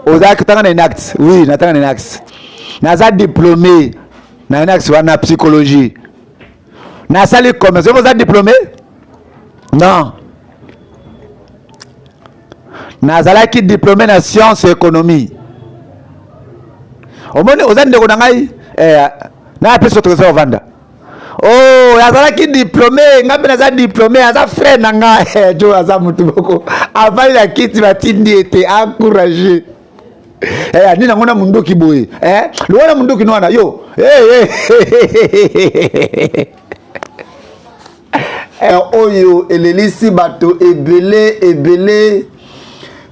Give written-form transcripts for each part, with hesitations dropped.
ozaki tanga na inact oui natanga na inact naza diplômé na inact wana psychologie nasali commerce oza diplômé non nazalaki diplômé na science et économie omoni oza ndeko na ngai na apesa trésor vanda oh azalaki diplômé nga mpe naza diplômé aza frère na nga jo aza mutu moko avali na kiti batindi ete encouragé nini yango na mundoki boye lwana mundoki nwana yo oyo elelisi bato ebele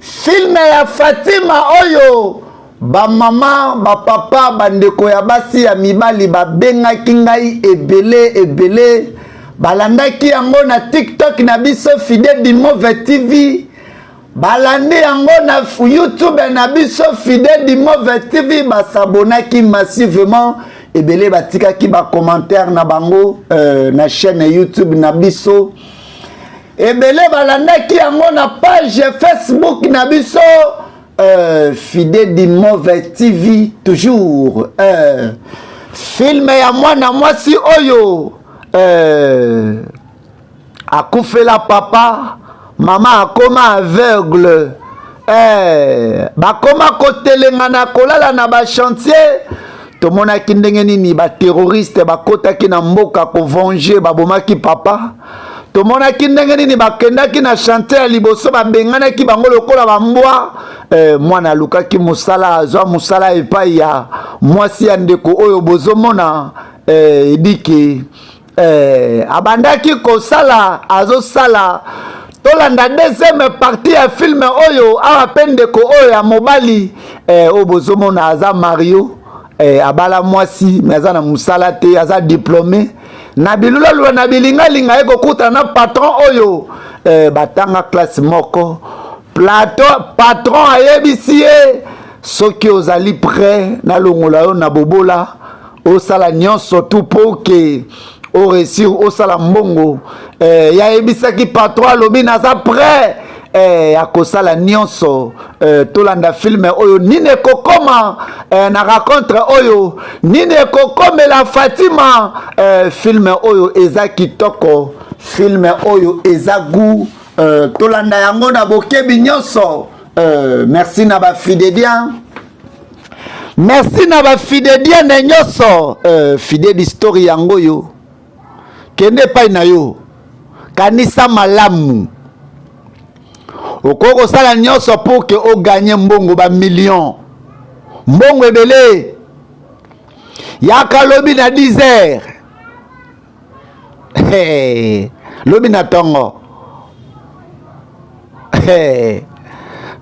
filme ya Fatima oyo ba mama ba papa bandeko ya basi ya mibali babengaki ngai ebele balandaki yango na TikTok na biso Fidèle Dimove TV balandi yango na YouTube na biso Fidèle Dimove TV basabonaki massivement ebele batikaki ba commentaire na bango na chaîne YouTube na biso ebele balandaki yango na page Facebook na biso Fidèle Dimove TV toujours film ya mwana mwasi oyo akufela papa mama akoma aveugle bakoma kotelenga na kolala na ba chantier tomonaki ndenge nini ba terroriste bakotaki na mboka kovenger babomaki papa tomonaki ndenge nini bakendaki na chantier ya liboso babenganaki bango lokola bambwa mwana alukaki musala azwa musala epai ya mwasi ya ndeko oyo bozomona ediki abandaki kosala azosala tolanda deuxième partie ya filme oyo awa pe ndeko oyo ya mobali oyo bozomona aza Mario abala mwasi me aza na musala te aza diplômé na bilulalo na bilingalinga ekokuta na patron oyo batanga classe moko patron ayebisi ye soki ozali prêt na longola yo na bobola osala nyonso tout pour que o réussir osala mbongo yayebisaki patron alobi naza prêt akosala nyonso tolanda filme oyo nini ekokoma na rencontre oyo nini ekokomela Fatima filme oyo eza kitoko filme oyo eza gu tolanda yango na bokebi nyonso merci na ba fidèles merci na ba fidèles na nyonso fidèle story yango yo kende pai na yo kanisa malamu okoko sala nyonso pour que o gagner mbongo ba million mbongo ebele yaka lobi na 10 heures lobi na tongo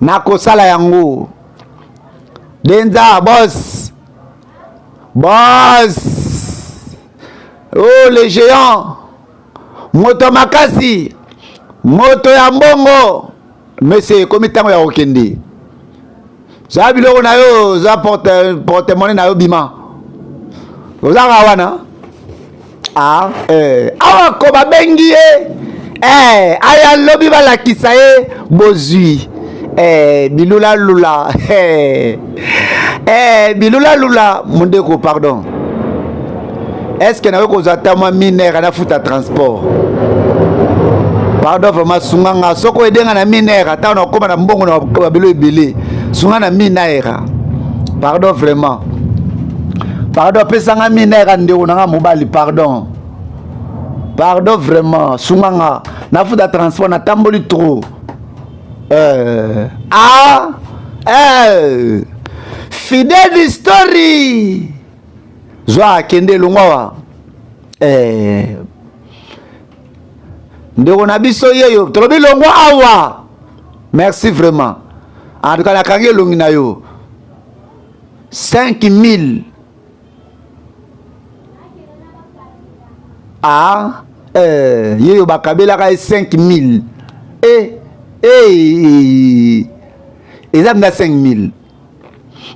na kosala yango denza boss oh les géants moto makasi moto ya mbongo monsieur komi tango ya okende za biloko na yo za porte-monnaie na yo bima ozanga wana awa ko babengi ye aya lobi balakisa ye bozwi bilula lula bilula lula mondeko pardon est-ce que na yo kozwa ta mwa minere na futa transport pardon vraiment sunganga soko edenga na minere ata na koma na mbongo na babilo ebele sunga na minere pardon vraiment pardon pesanga minere ndeko nanga mobali pardon vraiment sunganga na futa transport na tamboli trop Fidèle story zwa kende longwa ndeko na biso yeyo tolobi longwa awa merci vraiment en tout cas la kangi longi na yo 5000 yeyo bakabela ka 5000 ils ont 5000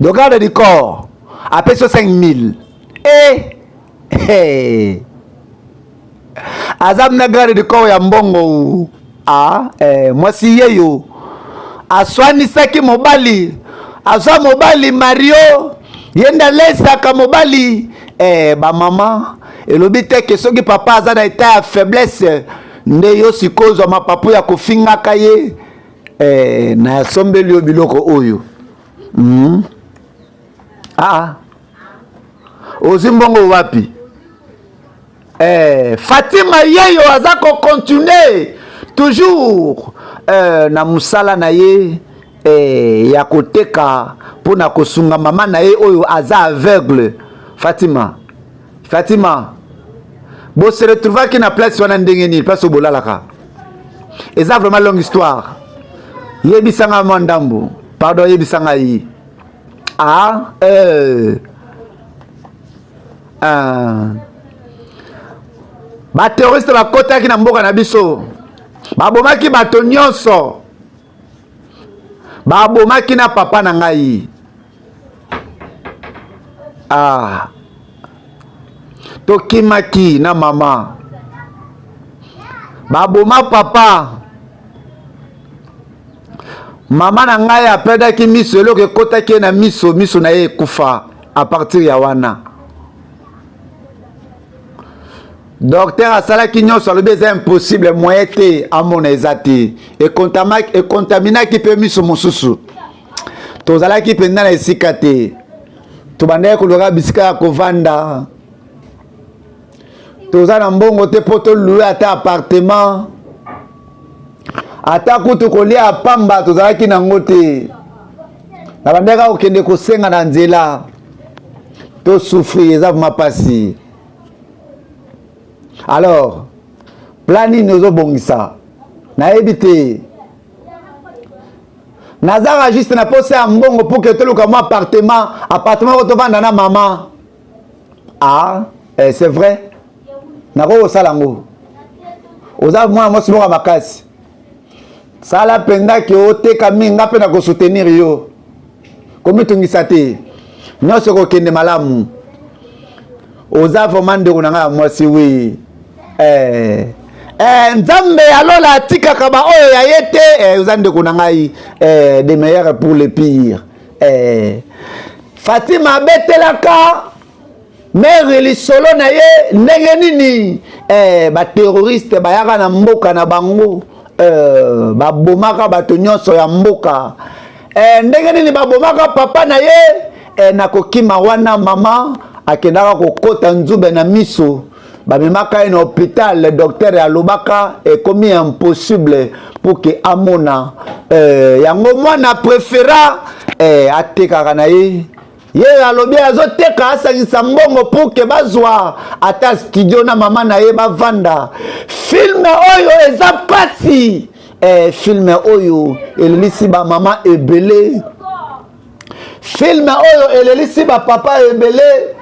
le garde du corps après 5000 azam na garde du corps ya mbongo moi si yeyo aswani saki mobali azwa mobali Mario yenda lesaka mobali ba mama elobi te ke soki papa aza na état ya faiblesse nde yo sikozwa mapapu ya kofingaka ye na sombeli yo biloko oyo ozimbongo wapi Fatima yeyo aza ko continuer toujours na musala na ye ya koteka pona kosunga mama na ye oyo aza aveugle. Fatima bo se retrouvaki na place wana ndenge nini place obolalaka eza vraiment longue histoire yebisanga mwa ndambo pardon yebisanga yi bateroriste bakotaki na mboka na biso babomaki bato nyonso babomaki na papa na ngai tokimaki na mama baboma papa mama na ngai apedaki miso eloko ekotaki na miso na ye ekufa a partir ya wana docteur asalaki nyonso alobi eza impossible moyen te amona eza te ekontaminaki mpe miso mosusu tozalaki mpenza na esika te tobandaki koluka bisika ya kovanda toza na mbongo te mpo tolue ata appartement ata kutu kolia pamba tozalaki nango te na bandaka kokende kosenga na nzela tosufri eza mapasi. Alors plani nozobongisa nayebi te nazaka juste na posa ya mbongo mpo ke toluka mwa appartement ko tovanda na mama c'est vrai nako kosala ngo oza mwana mwasi moko makasi sala mpenza ke oteka minga mpe na kosoutenir yo komitungisa te nyonso kokende malamu oza vraiment ndeko na ngai ya mwasi wi nzambe alola atikaka baoyo ya ye te oza ndeko na ngai de meilleur pour le pire Fatima abetelaka mere lisolo na ye ndenge nini bateroriste bayaka na mboka na bango babomaka bato nyonso ya mboka ndenge nini babomaka papa na ye na kokima wana mama akendaka kokota nzube na miso bamemaka ye na hôpital le docteur alobaka ekomi impossible pour ke amona yango mwana préféra atekaka na ye ye alobi azoteka asangisa mbongo pour ke bazwa ata studio na mama na ye bavanda filme oyo eza pasi filme oyo elelisi bamama ebele filme oyo elelisi bapapa ebele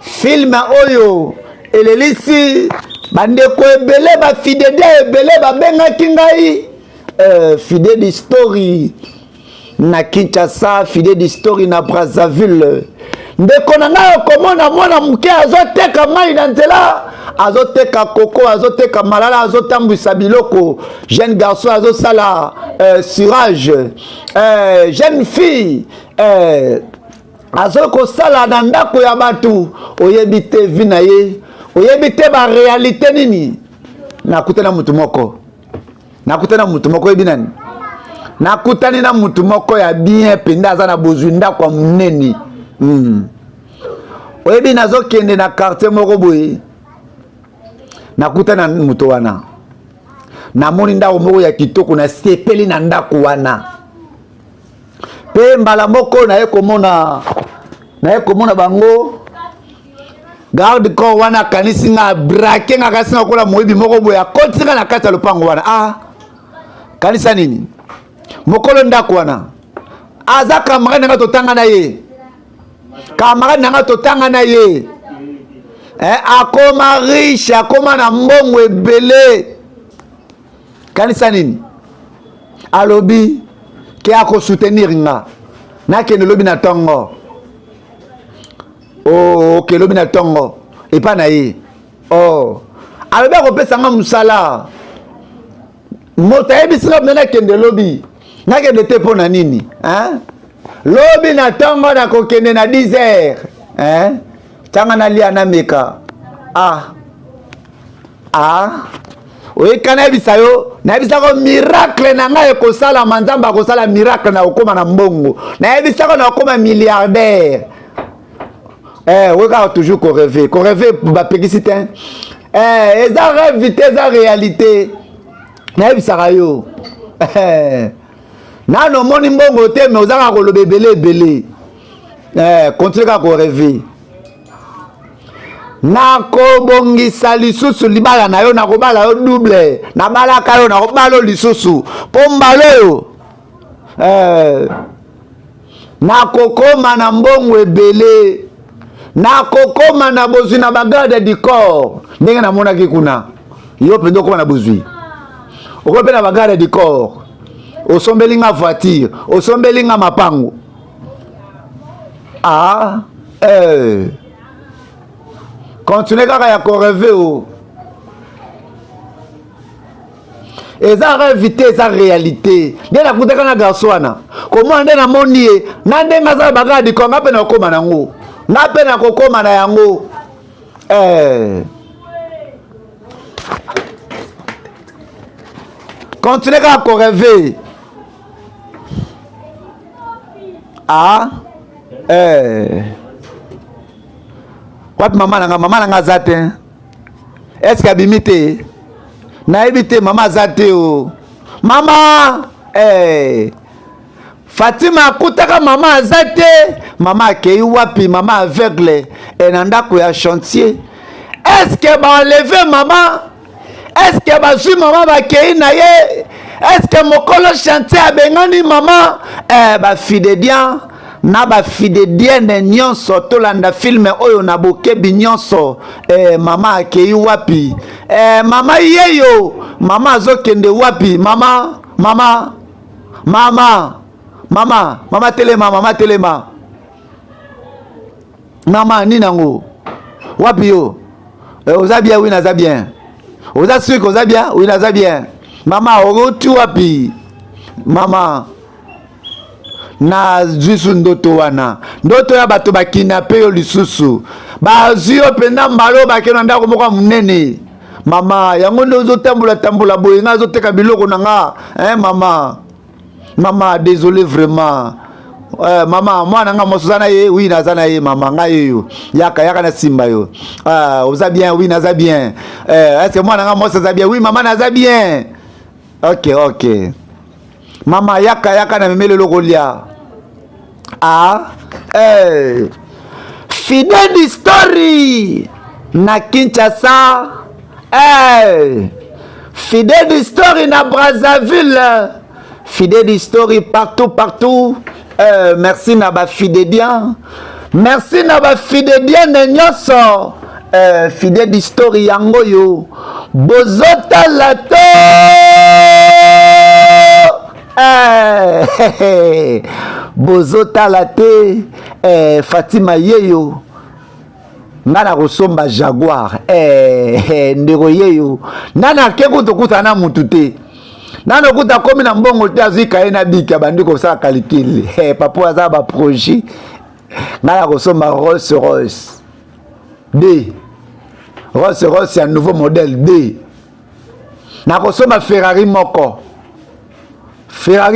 filme oyo elelisi bandeko ebele bafidede ebele babengaki ngai fide d'histoire na Kinshasa fide d'histoire na Brazzaville ndeko na ngai okomona mwana moke azoteka mai na nzela azoteka koko azoteka malala azotambwisa biloko jeune garçon azosala cirage jeune fille azokosala na ndako ya bato oyebi te vi na ye oyebi te barealité nini nakutani na mutu moko oyebi nani nakutani na mutu moko ya bien penda aza na bozwi ndako ya monene oyebi nazokende na quartier moko boye nakutani na mutu wana namoni ndako moko ya kitoko na sepeli na ndako wana pe mbala moko naye komona bango garde corps wana kanisi nga brake nga kasi nga kola moyibi moko boye akotinga na kati ya lopango wana kanisa nini mokolo ndako wana aza camarade nanga totanga na ye akoma riche akoma na mbongo ebele kanisa nini alobi ke akosoutenir nga nakende lobi na tongo ke lobi na tongo epa na ye alobi akopesa nga mosala moto ayebisinga mpe nakende lobi nakende te mpo na nini lobi na ntongo nakokende na 10 heures ntango nalia nameka oyeka nayebisa yo nayebisako miracle na ngai ekosalama nzambe akosala miracle na okóma na mbongo nayebisako na okóma milliardaire oyekaka toujours koreve bapekisi te eza rêve te eza réalité nayebisaka yo nano omoni mbongo te me ozaka koloba ebele continue kaka koreve nakobongisa lisusu libala na yo nakobala yo double nabalaka yo nakobala yo lisusu mpo mbala oyo nakokoma na mbongo ebele nakokoma na bozwi na bagarde du corps ndenge namonaki kuna yo mpenza okoma na bozwi okomi mpe na bagarde du corps osombeli nga voiture osombeli nga mapango continue kaka ya koreve o eza rêve te eza réalité nde nakutaka na garso wana komona nde namoni ye na ndenge azala bagarde du corps nga mpe nakokoma nango nga mpe nakokoma na yango continue kaka koreve wapi mama nanga aza te est-ce que abimi te nayebi te mama aza te o mama Fatima akutaka mama aza te mama akei wapi mama aveugle na ndako ya chantier est-ce que baenleve mama est-ce que bazwi mama bakei na ye est-ce que mokolo chantier abengani mama bafidedian na bafidedienne nyonso tolanda filme oyo na bokebi nyonso mama akei wapi mama yeyo mama azokende wapi mama telema mama nini nango wapi yo oza bien oui naza bien oza sûr oza bien oui naza bien mama oroti wapi mama na zwisu ndoto wana ndoto ya bato bakinape yo lisusu bazwi yo mpenza mbala bakende na ndako moko ya monene mama yango nde ozotambola boye nga azoteka biloko na nga mama désolé vraiment mama mwana nga mosusu na ye oui naza na ye mama nga yeyo yaka na simba yo oza bien oui naza bien est-ce que mwana nga mosusu aza bien oui mama naza bien ok mama yaka na memele lokolia Fidèle Story na Kinshasa Fidèle Story na Brazzaville Fidèle Story partout merci na ba fidéliens merci na ba fidélienne nyonso Fidèle Story yango yo bozota lato bozotala te Fatima yeyo nga na kosomba Jaguar ndeko yeyo nana ke kutokuta na mutu te nana kuta komi na mbongo te azwika ye na biki abandi kosala calcul papo aza ba projet nga na kosomba Rolls Royce D Rolls Royce ya nouveau modèle D na kosomba Ferrari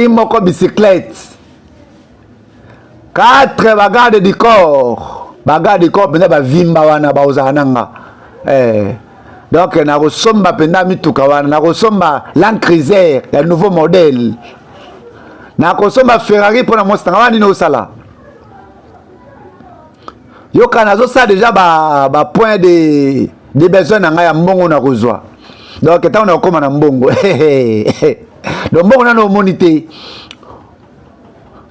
moko bicyclette 4 bagarde du corps penda bavimba wana baozala nanga donc na kosomba penda mituka wana na kosomba Land Cruiser ya nouveau modèle na kosomba Ferrari mpona mositanga wana nini osala yoka nazosala déjà ba point de besoin na ngai ya mbongo na kozwa donc ntango na kokoma na mbongo donc mbongo nano omoni te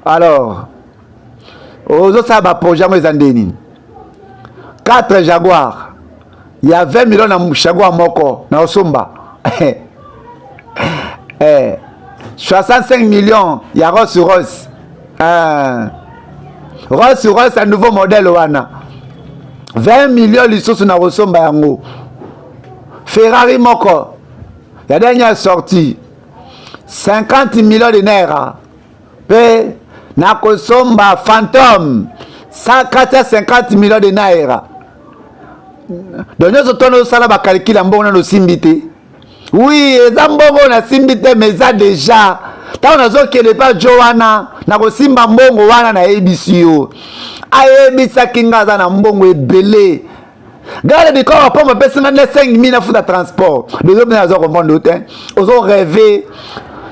alors ozosala baprojet yango eza nde nini 4 Jaguar ya 20 millions na Jaguar moko na osomba 65 millions ya Rolls Royce Rolls Royce un nouveau modèle wana 20 millions lisusu na kosomba yango Ferrari moko ya dernière sortie 50 millions de naira Pe na kosomba fantôme 150 millions de naira. Donc nous tono sala ba calcul mbongo na simbi te. Oui, eza mbongo na simbi te mais ça déjà. Tant nazo kele pa Joana na kosimba mbongo wana na ebisi yo. Ayebisa kinga za na mbongo ebele. Garde du corps pour me payer 5 000 francs de transport. Les hommes nazo comprendre tout. Ils ont rêvé.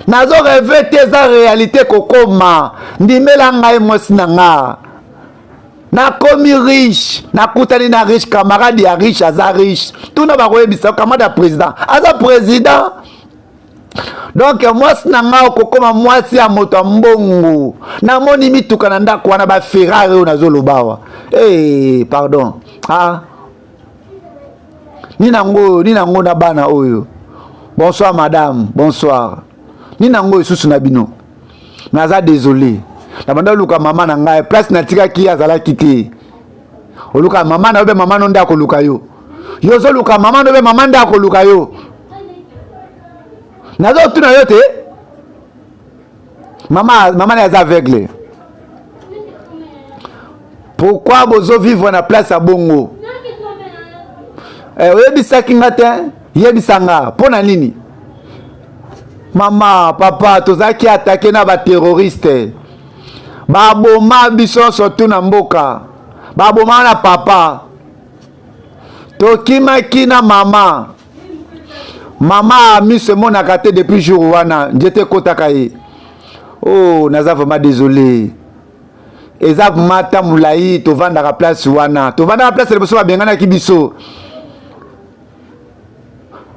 Nazo rêvé tes réalité kokoma. Ndimela ngai mosi na nga. Na komi riche, na kutani na riche, camarade ya riche, aza riche. Tout na ba koyebisa camarade ya président. Aza président. Donc moi sinanga okokoma mwasi ya moto mbongo. Na moni mituka na ndako wana ba Ferrari o nazolobawa. Pardon. Ninango na bana oyo. Bonsoir madame, bonsoir. Ninango isusu na bino. Naza désolé. Na banda luka mama na ngai place na tika ki azala kiti. Oluka mama na obe mama no ndako luka yo. Yo zo luka mama no obe mama ndako luka yo. Nazo tuna yo te. Mama na za aveugle. Pourquoi bozo vivre na place à bongo? Oyebisa kingatin, yebisanga pona nini? Mama, papa, tozaki attaqué na ba terroriste. Baboma biso surtout na mboka. Baboma na papa. Tokimaki na mama. Mama a mis ce mot na kate depuis jour wana. J'étais kotaka ye. Oh, naza vraiment désolé. Eza mata mulai to vanda ka place wana. To vanda ka place le boso ba bengana ki biso.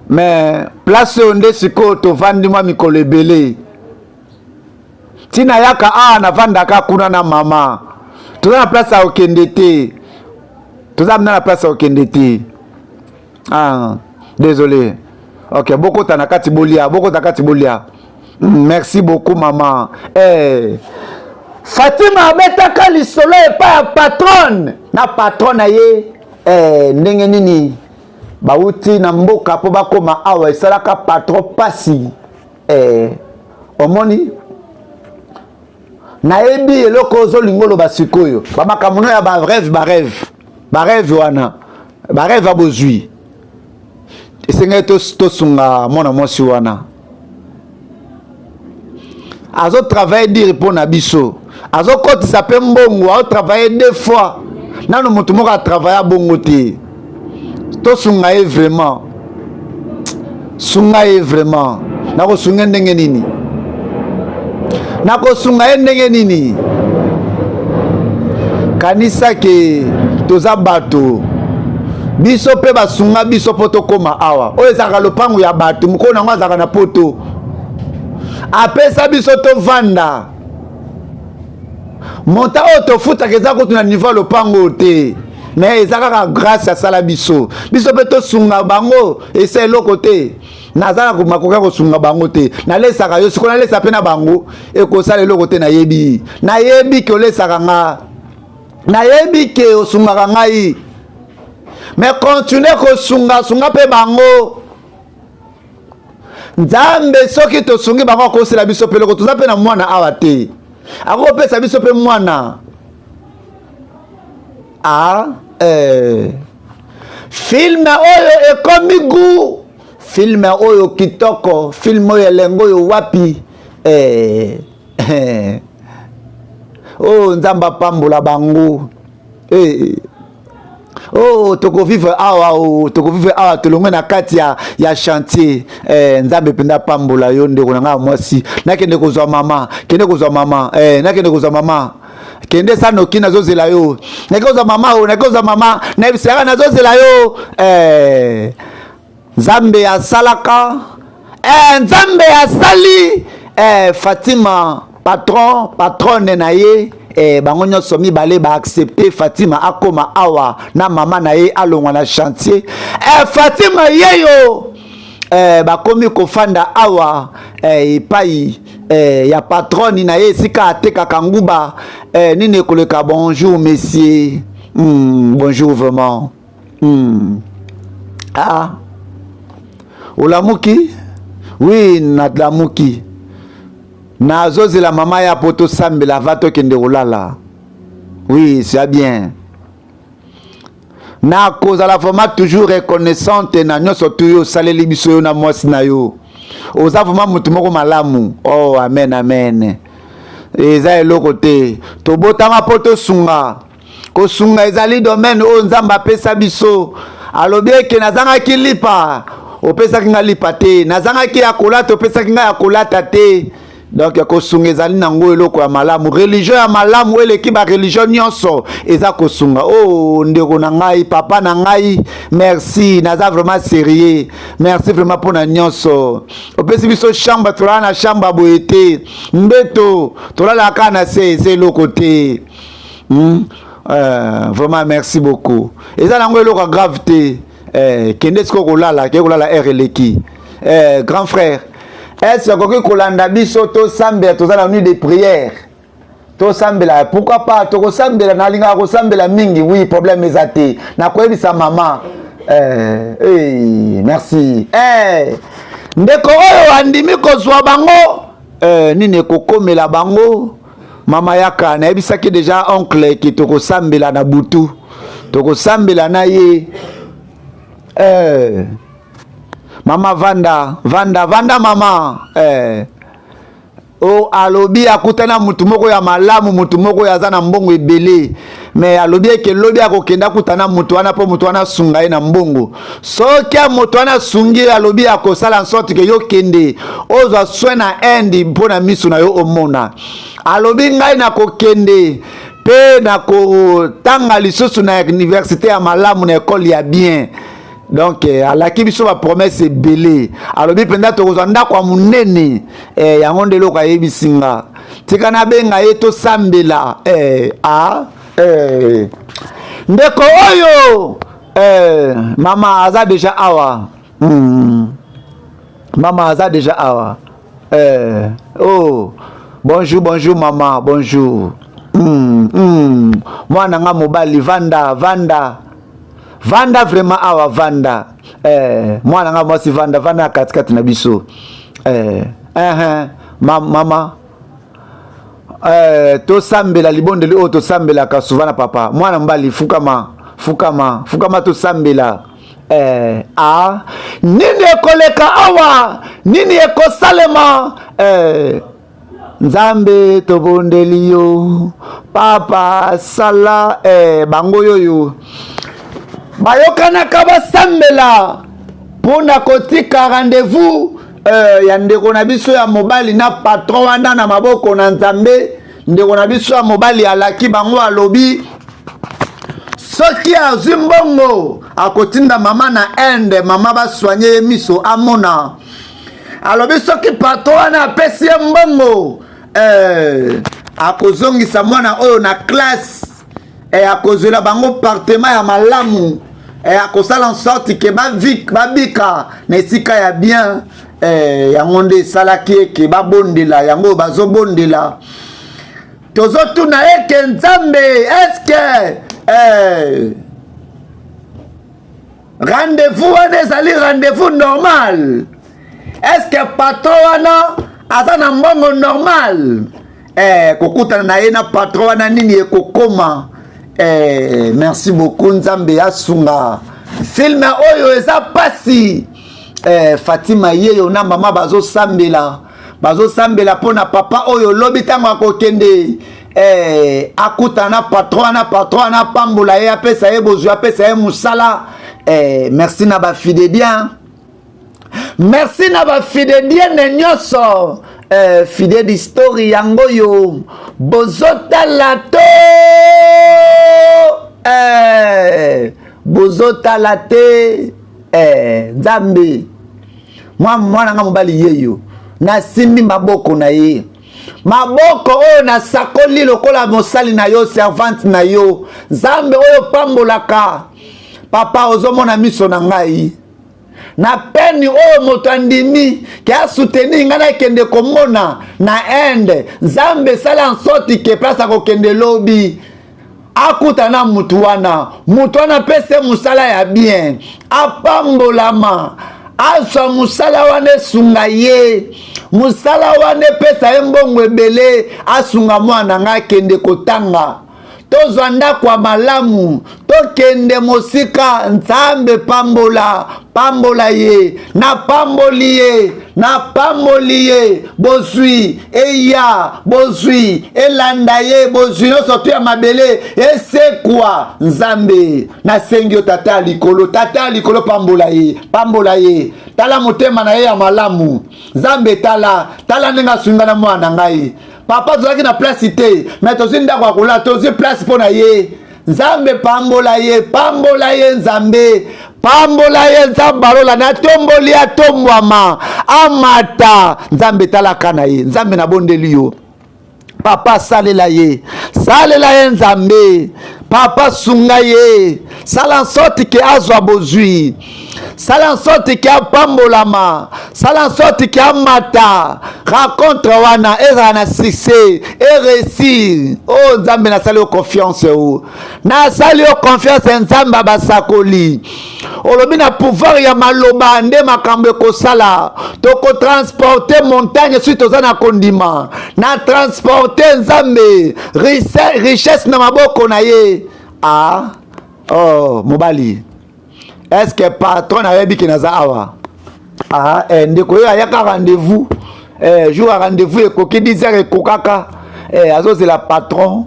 Mais place onde siko to vandi mwa mikolo ebele. Tina yaka na vanda ka kuna na mama. Toza na place a okende te. Toza na place a okende te. Désolé. Ok, beaucoup tanakati bolia, beaucoup tanakati bolia. Merci beaucoup maman. Fatima abetaka lisolo epa patronne. Na patronne ye ndenge nini bauti na mboka po bakoma awa esalaka patron pasi. Omoni nayebi eloko ozolingolo basikoyo bamakamuno ya barêve wana barêve abozwi esengeli tosunga mwana mwasi wana azotravaille dire mpo na biso azokotisa mpe mbongo azotravaille 2 fois nano moto moko atravaille bongo te tosunga ye vraiment sunga ye vraiment nakosunga ndenge nini nakosunga ye ndenge nini kanisa ke toza bato biso pe basunga biso poto koma awa oyo ezalaka lopango ya bato mokolo nango azalaka na poto apesa biso tovanda monta oyo tofutaka eza kutu na niveau ya lopango te mais eza kaka grâce asala biso mpe tosunga bango esa eloko te naza na makoki kosunga bango te nalesaka yo sikoyo nalesa mpe na bango ekosala eloko te nayebi ke olesaka nga nayebi ke osungaka ngai mais continue kosunga mpe bango nzambe soki tosungi bango akosela biso mpe eloko toza mpe na mwana awa te akopesa biso mpe mwana filme oyo ekomi gu filme oyo kitoko filme oyo elengo oyo wapi nzambe apambola bango tokovivre awa tolongwe na kati ya chantier nzambe penda pambola yo ndeko na nga mwasi nakende kozwa mama nakende kozwa mama kende sanoki nazozela yo nakozwa mama nayebisaka nazozela yo nzambe asalaka nzambe asali Fatima patronne na ye bango nyonso mibale baaccepte Fatima akoma awa na mama na ye alongwa na chantier Fatima yeyo bakomi kofanda awa epai ya patroni na ye esika atekaka nguba nini ekoleka bonjour messieurs bonjour vraiment olamuki oui natlamuki Nazozi la maman ya poto sambe la vato kende olala. Oui, c'est bien. Na cause la vraiment toujours reconnaissante na nyoso tuyo saleli biso yo na mwasi na yo. Oza vraiment mutu moko malamu. Oh amen amen. Eza eloko te. Tobotama poto sunga. Ko sunga ezali domaine o nzamba pesa biso. Alobi ke nazanga kilipa. Opesa kinga lipa te. Nazanga ki akolata opesa kinga akolata te. Donc ko sunga ezali nango eloko ya malamu. Religion ya malamu ele ki ba religion nyonso eza ko sunga. Oh ndeko na ngai papa na ngai merci naza vraiment sérieux. Merci vraiment pour na nyonso. Opesi biso chambre tola na chambre boyete. Mbeto tola la kana c'est eloko te. Vraiment merci beaucoup. Eza nango eloko gravité. Kende sko kolala ke kolala RLK. Grand frère. Est-ce que kolanda biso to sambela to za nuit de prière? To sambela pourquoi pas to sambela na linga ko sambela mingi oui problème ezate. Na koyebisa maman. Merci. Ndeko oyo andimi ko zwa bango nini kokomela bango. Mama yaka na ebisaki déjà oncle ki to ko sambela na butu. To ko sambela na ye. Mama Vanda mama o alobi akutana mutu moko ya malamu mutu moko ya zana mbongo ebele mais alobi ke lobi akokenda kutana mutu wana po mutu wana sunga ye na mbongo soki mutu wana sungi alobi akosala en sorte ke yo kende ozwa soin na endi mpona misu na yo omona alobi ngai na kokende pe na kotanga lisusu na université ya malamu na école ya bien. Donc alaki biso ba promesse belé alobi penda tokozwa ndako munene yango ndelo ka yebisinga tika na benga yeto sambela ndeko oyo mama aza déjà awa mama aza déjà awa oh bonjour maman bonjour mwana nga mobali Vanda vraiment awa Vanda mwana nga mwasi Vanda katikati na biso mama to sambela libondeli o to sambela ka souvent na papa mwana mbali fukama to sambela nini ekoleka awa nini ekosalema Nzambe tobondeli yo papa sala bango yoyo bayokana kaba sambela pona kotika rendez-vous ya ndeko na biso ya mobali na patron wana na maboko na Nzambe ndeko na biso ya mobali alaki bango alobi soki azimbongo akotinda mama na ende mama ba soigner miso amona alobi soki patron wana apesi mbongo akozongisa mwana oyo na classe akozela bango partement ya malamu akosala en sorte ke babika na esika ya bien yango nde esalaki eke babondela yango bazobondela tozotuna eke Nzambe eske rendez-vous wana ezali rendez-vous normal eske patron wana aza na mbongo normal kokutana na ye na patron wana nini ekokoma merci beaucoup Nzambe asunga filme oyo eza pasi Fatima yeyo na mama bazo sambela pona papa oyo lobi tango akokende akutana patron na pambola ye apesa ye bozwa apesa ye musala merci na ba fidèles merci na ba fidèles nyonso fidèle d'histoire yango yo bozotala to bozotala te Nzambe mwana nga mobali yeyo na simbi maboko na ye maboko oyo na sakoli lokola mosali na yo servante na yo Nzambe oyo pambolaka papa ozomona miso na ngai na peni oyo moto andimi ke asoutenir nga na kende komona na ende Nzambe sala en sorte ke place akokende lobi akutana mutu wana pese musala ya bien apambolama aswa musala wana esunga ye musala wane pesa mbongo ebele asunga mwana nga kende kotanga tozwa ndako ya malamu tokende mosika nzambe pambola ye na pamboli ye bozwi eya bozwi elanda ye bozwi nyonso to ya mabele esekwa nzambe nasengi yo tata ya likolo pambola ye tala motema na ye ya malamu nzambe tala ndenge asunga na mwana ngai papa tozalaki na place te me tozwi ndako ya kolala tozwi place mpo na ye nzambe pambola ye nzambe alola natomboli atombwama amata nzambe talaka na ye nzambe nabondeli yo papa salela ye nzambe papa sunga ye sala en sorte ke azwa bozwi sala en sorte ke apambolama sala en sorte ke amata rencontre wana ezala na succès eréussir o nzambe nasali yo confiance nasali yo confiance nzambe abasakoli olobi na pouvoir ya maloba nde makambo ekosala tokotransporte montagne soki toza na kondima na transporte nzambe richesse na maboko na ye mobali est-ce que patron ayebi ke naza awa ndeko oyo ayaka rendez-vous jour ya rendez-vous ekoki 10 heures ekokaka azozela patron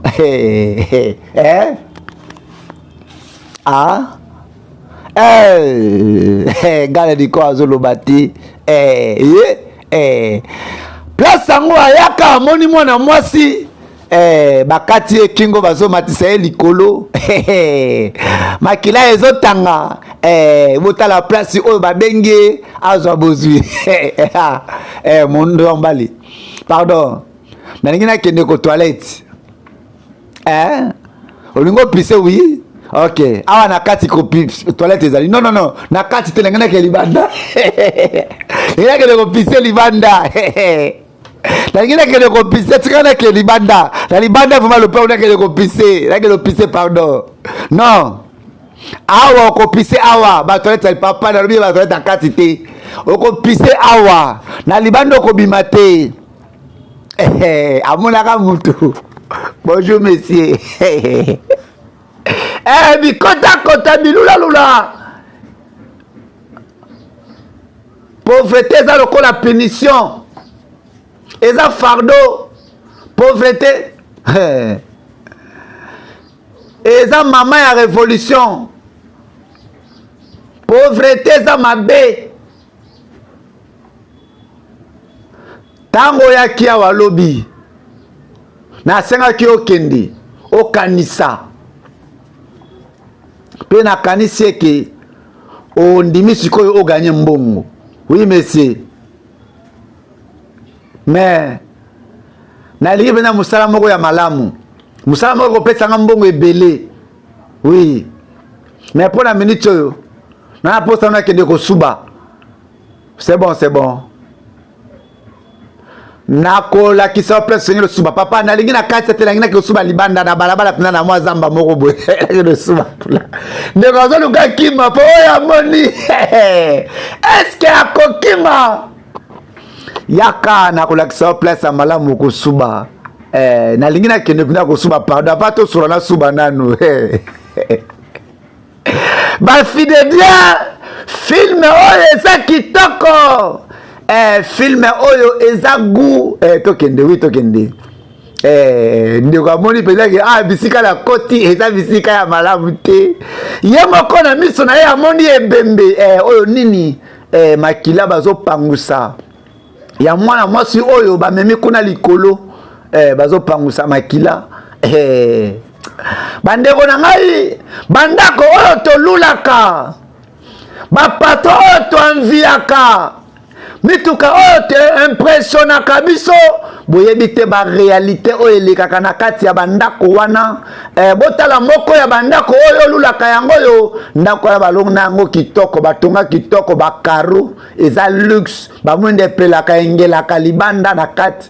gala diko azoloba te place yango ayaka amoni mwana mwasi bakati ekingo bazomatisa ye likolo makila ezotanga botala place oyo babengi azwa bozwi mondo ya mbali pardon nalingi nakende ko toilette olingo pise wi ok awa na kati ko toilette ezali non na kati te nangi nakende libanda nakende ko pise libanda nalingi nakende ko pise tika nakende libanda na libanda vraiment le père nakende ko pise pardon non awa okopise awa batoilette papa nalobi batoilette na kati te okopise awa na libanda okobima te amonaka mutu bonjour monsieur bikota bilulalula pauvreté eza lokola punition eza fardeau pauvreté eza mama ya révolution pauvreté eza mabe ntango oyaki awa lobi nasengaki okende okanisa mpe nakanisi eke ondimi sikoyo oganye mbongo oui monsieur mais nalingi mpena mosala moko ya malamu mosala moko kopesanga mbongo ebele oui mais mpo na minute oyo nana posa nakende kosuba c'est bon nakolakisa place sengeli osuba papa nalingi na kati te nalingi nakosuba libanda na balabala mpena na mwa zamba moko boye nalingi osuba ndeko azoluka kima mpo oyo amoni eske akokima yaka nakolakisa place ya malamu kosuba nalingi nakende mpena kosuba pardon apa tosula nasuba nanu bafide bien filme oyo eza kitoko filme oyo eza gu tokende ndeko amoni mpezaki bisika na koti eza bisika ya malamu te ye moko na miso na ye amoni ebembe oyo nini makila bazopangusa ya mwana mwasi oyo bamemi kuna likolo bazopangusa makila bandeko na ngai bandako oyo tolulaka bapato oyo toanviaka mituka oyo te impressionnaka biso boyebi te barealité oyo elekaka na kati ya bandako wana botala moko ya bandako oyo olulaka yango oyo ndako ya balongo na yango kitoko batonga kitoko bakaro eza luxe bamwende epelaka engelaka libanda na kati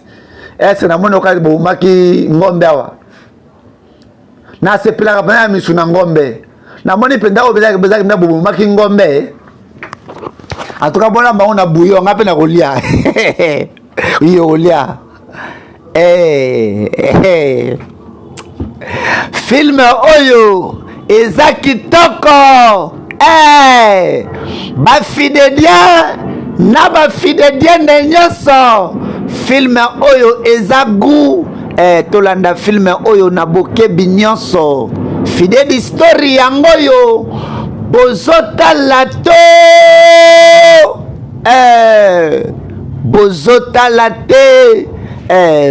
ese namoni okati boumaki ngombe awa nasepelaka mpena ya misu na ngombe namoni mpenza oyo bezaki mna boumaki ngombe en tout cas bona bango na bouillon nga mpe na kolia Oui, Olia. Film oyo eza kitoko. Ba fidèle na ba fidèle nyonso. Film oyo eza goût. Tolanda film oyo na bokebi nyonso. Fidèle history yango yo. Bozotala to. Bozotala te.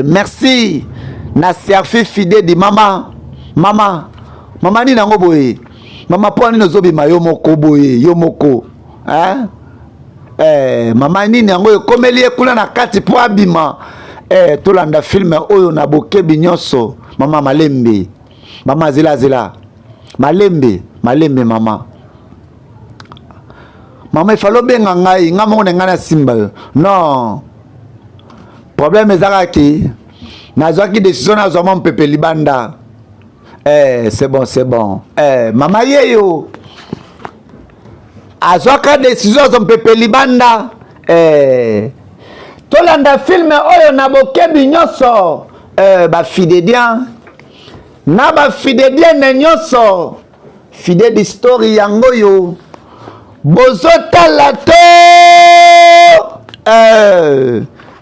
Merci. Na servi fidèle di mama ni nango boye. Mama po ni nozobima yo moko boye, yo moko. Mama ni nango komeli ekula na kati po abima. Tolanda film oyo na bokebi nyonso. Mama malembe. Mama zila. Malembe mama. Mama ifalo benga ngai, nga mongo ngana simba yo. Non. Problème ezaka ki nazwaki décision nazwa mon pepe libanda. C'est bon. Mama yeyo. Azwaka décision son pepe libanda. Tolanda film oyo na bokebi nyonso. Ba fidèle na ba fidèle nyonso. Fidèle history yango yo. Bozotala to.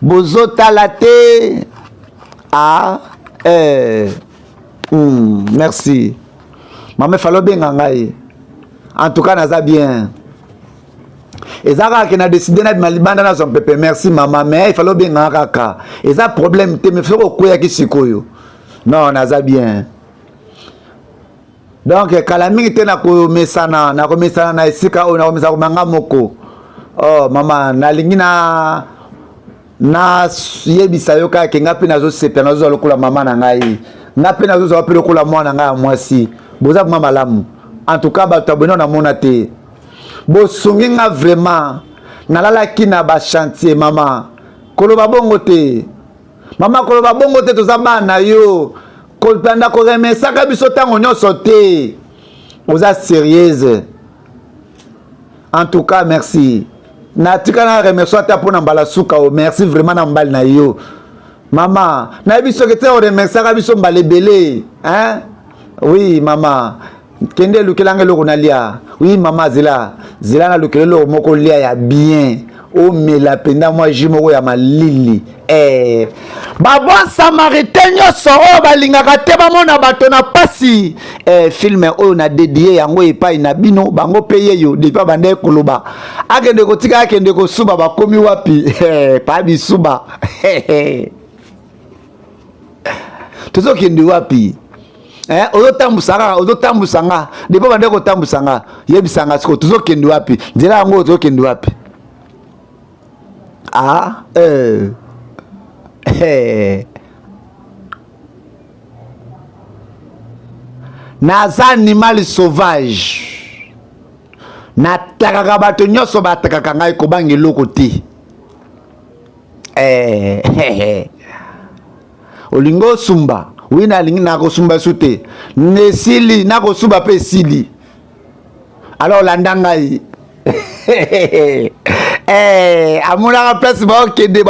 Bozotala te. Merci. Maman falo benga ngai. En tout cas naza bien. Ezaka ki na décidé na malibanda na son pepe. Merci maman, mais il falo benga kaka. Eza problème te me fero koya ki sikoyo. Non, naza bien. Donc kala mingi te na komesana na esika o na komesa komanga moko. Oh mama nalingi na yebisa yo kaka ke nga pe nazo sepia nazo lokola mama na ngai. Nga pe nazo zo pe lokola mwana ngai mwasi. Boza kuma malamu. En tout cas bato abonné na mona te. Bo sungi nga vraiment nalala kina ba chantier mama. Koloba bongo te. Mama koloba bongo te toza bana yo. Kolpanda ko remesa ka biso tango nyonso te. Oza sérieuse. En tout cas merci. Na tika na remercier ta pona mbala suka o merci vraiment na mbali na yo. Mama, na biso ke te o remercier ka biso mbale belé, hein? Oui mama. Kende lukelanga loko na lia. Oui mama zila na lukelo moko lia ya bien. O me la penda moi jimoko ya malili. Babon samaritain nyonso oyo balingaka te bamona bato na pasi. Film oyo na dédié yango epai na bino bango peye yo depuis bande koloba. Akende kotika akende kosuba bakomi wapi? Pa bisuba. Tozo kende wapi? Ozotambusanga depuis bande kotambusanga yebisanga siko tozo kende wapi? Nzela yango tozo kende wapi? Naza animal sauvage. Natakaka bato nyonso batakaka ngai kobangi loko te. Olingo sumba. Wina lingi nako sumba sute. Nesili nako sumba pe sili. Alors landangai. Amuna place ba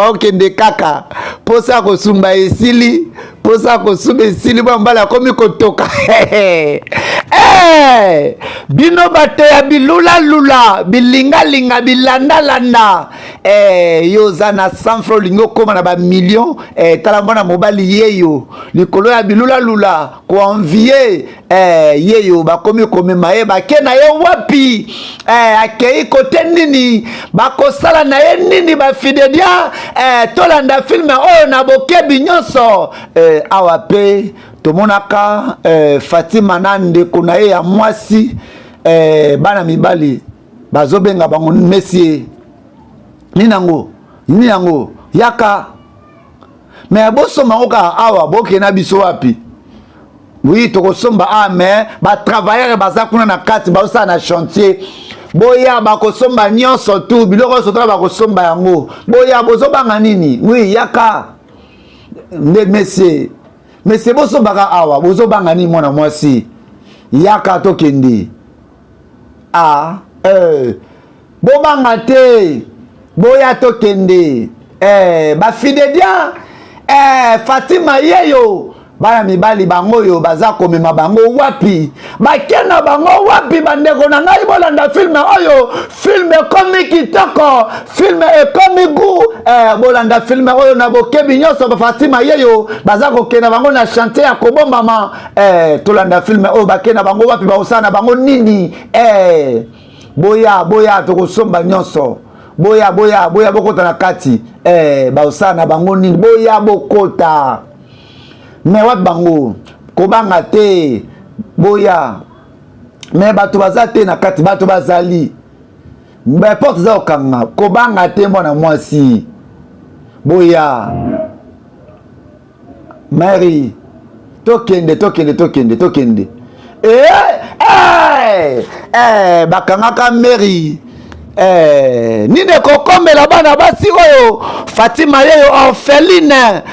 okende kaka. Posa ko sumba esili, posa ko sumba esili mbala komi kotoka. Bino bate ya bilula bilinga bilanda. Yoza na sanfro lingo koma na ba million tala mbona mobali yeyo likolo ya bilula ko envier yeyo bakomi komema ye bakena ye wapi akei kote nini bakosala na ye nini ba fidelia tolanda film oyo na bokebi nyonso awa pe tomonaka Fatima na ndeko na ye ya mwasi bana mibali bazobenga bango messieurs Ninango yaka mais bosomba oka awa bokena biso wapi. Oui tokosomba mais ba travailleurs baza kuna na kati baosa na chantier boya bakosomba nyonso tu biloko sotra bakosomba yango boya bozobanga nini. Oui yaka nde messieurs bosomba awa bozobanga nini mwana mwasi yaka tokende bobanga te boya tokende ba Fidédia Fatima yeyo bana mibali bango yo baza komema bango wapi bakena bango wapi bandeko na ngai bolanda filme oyo filme komi kitoko filme komi gu bolanda filme oyo na bokebi nyonso ba Fatima yeyo baza kokena bango na chanter ya kobombama tolanda filme oyo bakena bango wapi baosana bango nini boya tokosomba nyonso boya bokota na kati baosana bango nini boya bokota mais wat bango kobanga te boya mais bato baza te na kati bato bazali ba porte za okanga kobanga te mwana mwasi boya Mary tokende bakangaka Mary nine kokombela bana basi oyo Fatima yeyo orpheline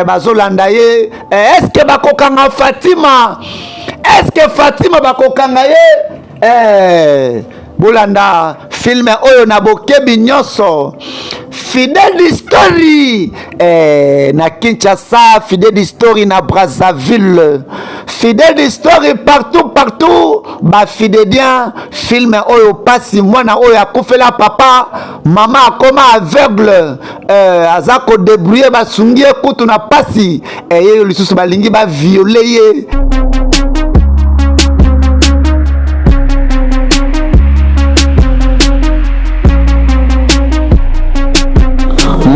bazolanda ye est-ce que bakokanga Fatima est-ce que Fatima bakokanga ye bolanda filme oyo na bokebi nyonso Fidèle Story na Kinshasa, Fidèle Story na Brazzaville, Fidèle Story partout ba Fidélien film oyo pasi mwana oyo akufela papa mama akoma aveugle azako débrouiller basungie kutu na pasi ye lisusu balingi ba violer ye.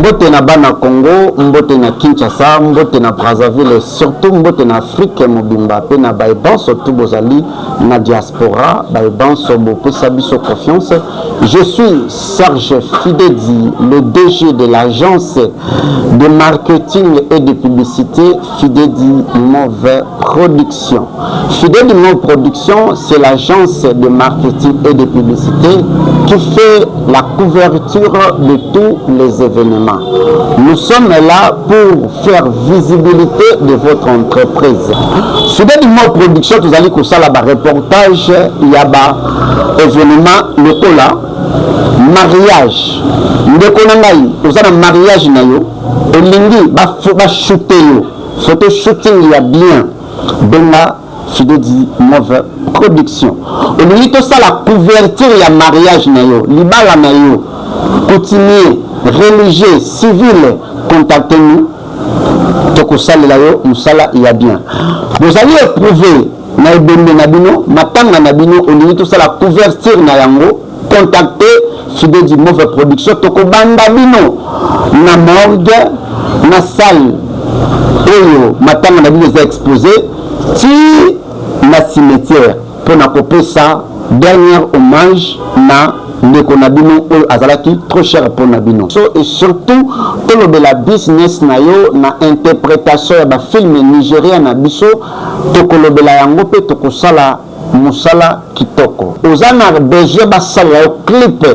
Mbote na bana Congo, mbote na Kinshasa, mbote na Brazzaville et surtout mbote na Afrique mobimba pe na baïban surtout bozali na diaspora baïban sobo pesa biso confiance. Je suis Serge Fidedi, le DG de l'agence de marketing et de publicité Fidedi Move Production. Fidedi Move Production, c'est l'agence de marketing et de publicité qui fait la couverture de tous les événements. Nous sommes là pour faire visibilité de votre entreprise. Fidedi Move Production, vous allez que ça là-bas reportage, il y a des événements locaux là. Mariage ndeko na ngai ozana mariage na yo olingi ba shooter yo photo shooting ya bien benga Fidedi Move Production olingi to ça la couverture ya mariage na yo libala na yo coutumier religieux civil contactez-nous toko salela yo musala ya bien vous allez éprouver na ebembe na bino matanga na bino olingi to ça la couverture na yango contactez Fidedi Move Production toko banda bino na morgue na salle oyo matanga na bino za exposé ti na cimetière pour na kopesa dernier hommage na ndeko na bino oyo azalaki trop cher pour na bino et surtout tolobela business na yo na interprétation ya ba film nigérien na biso tokolobela yango pe tokosala musala kitoko ozana besoin basala yo clip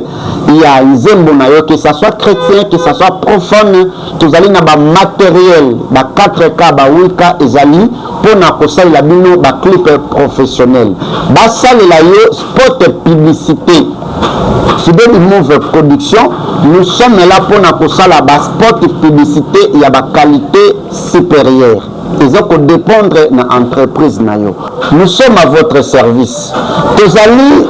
ya nzembo na yo que ça soit chrétien que ça soit profane tozali na ba matériel ba 4K ba 8K ezali pona kosalela bino ba clip professionnel basalela yo spot publicité Fidedi Move Production nous sommes là pona kosala ba spot publicité ya ba qualité supérieure. Ils ont dépendre de l'entreprise. Nous sommes à votre service. Vous allez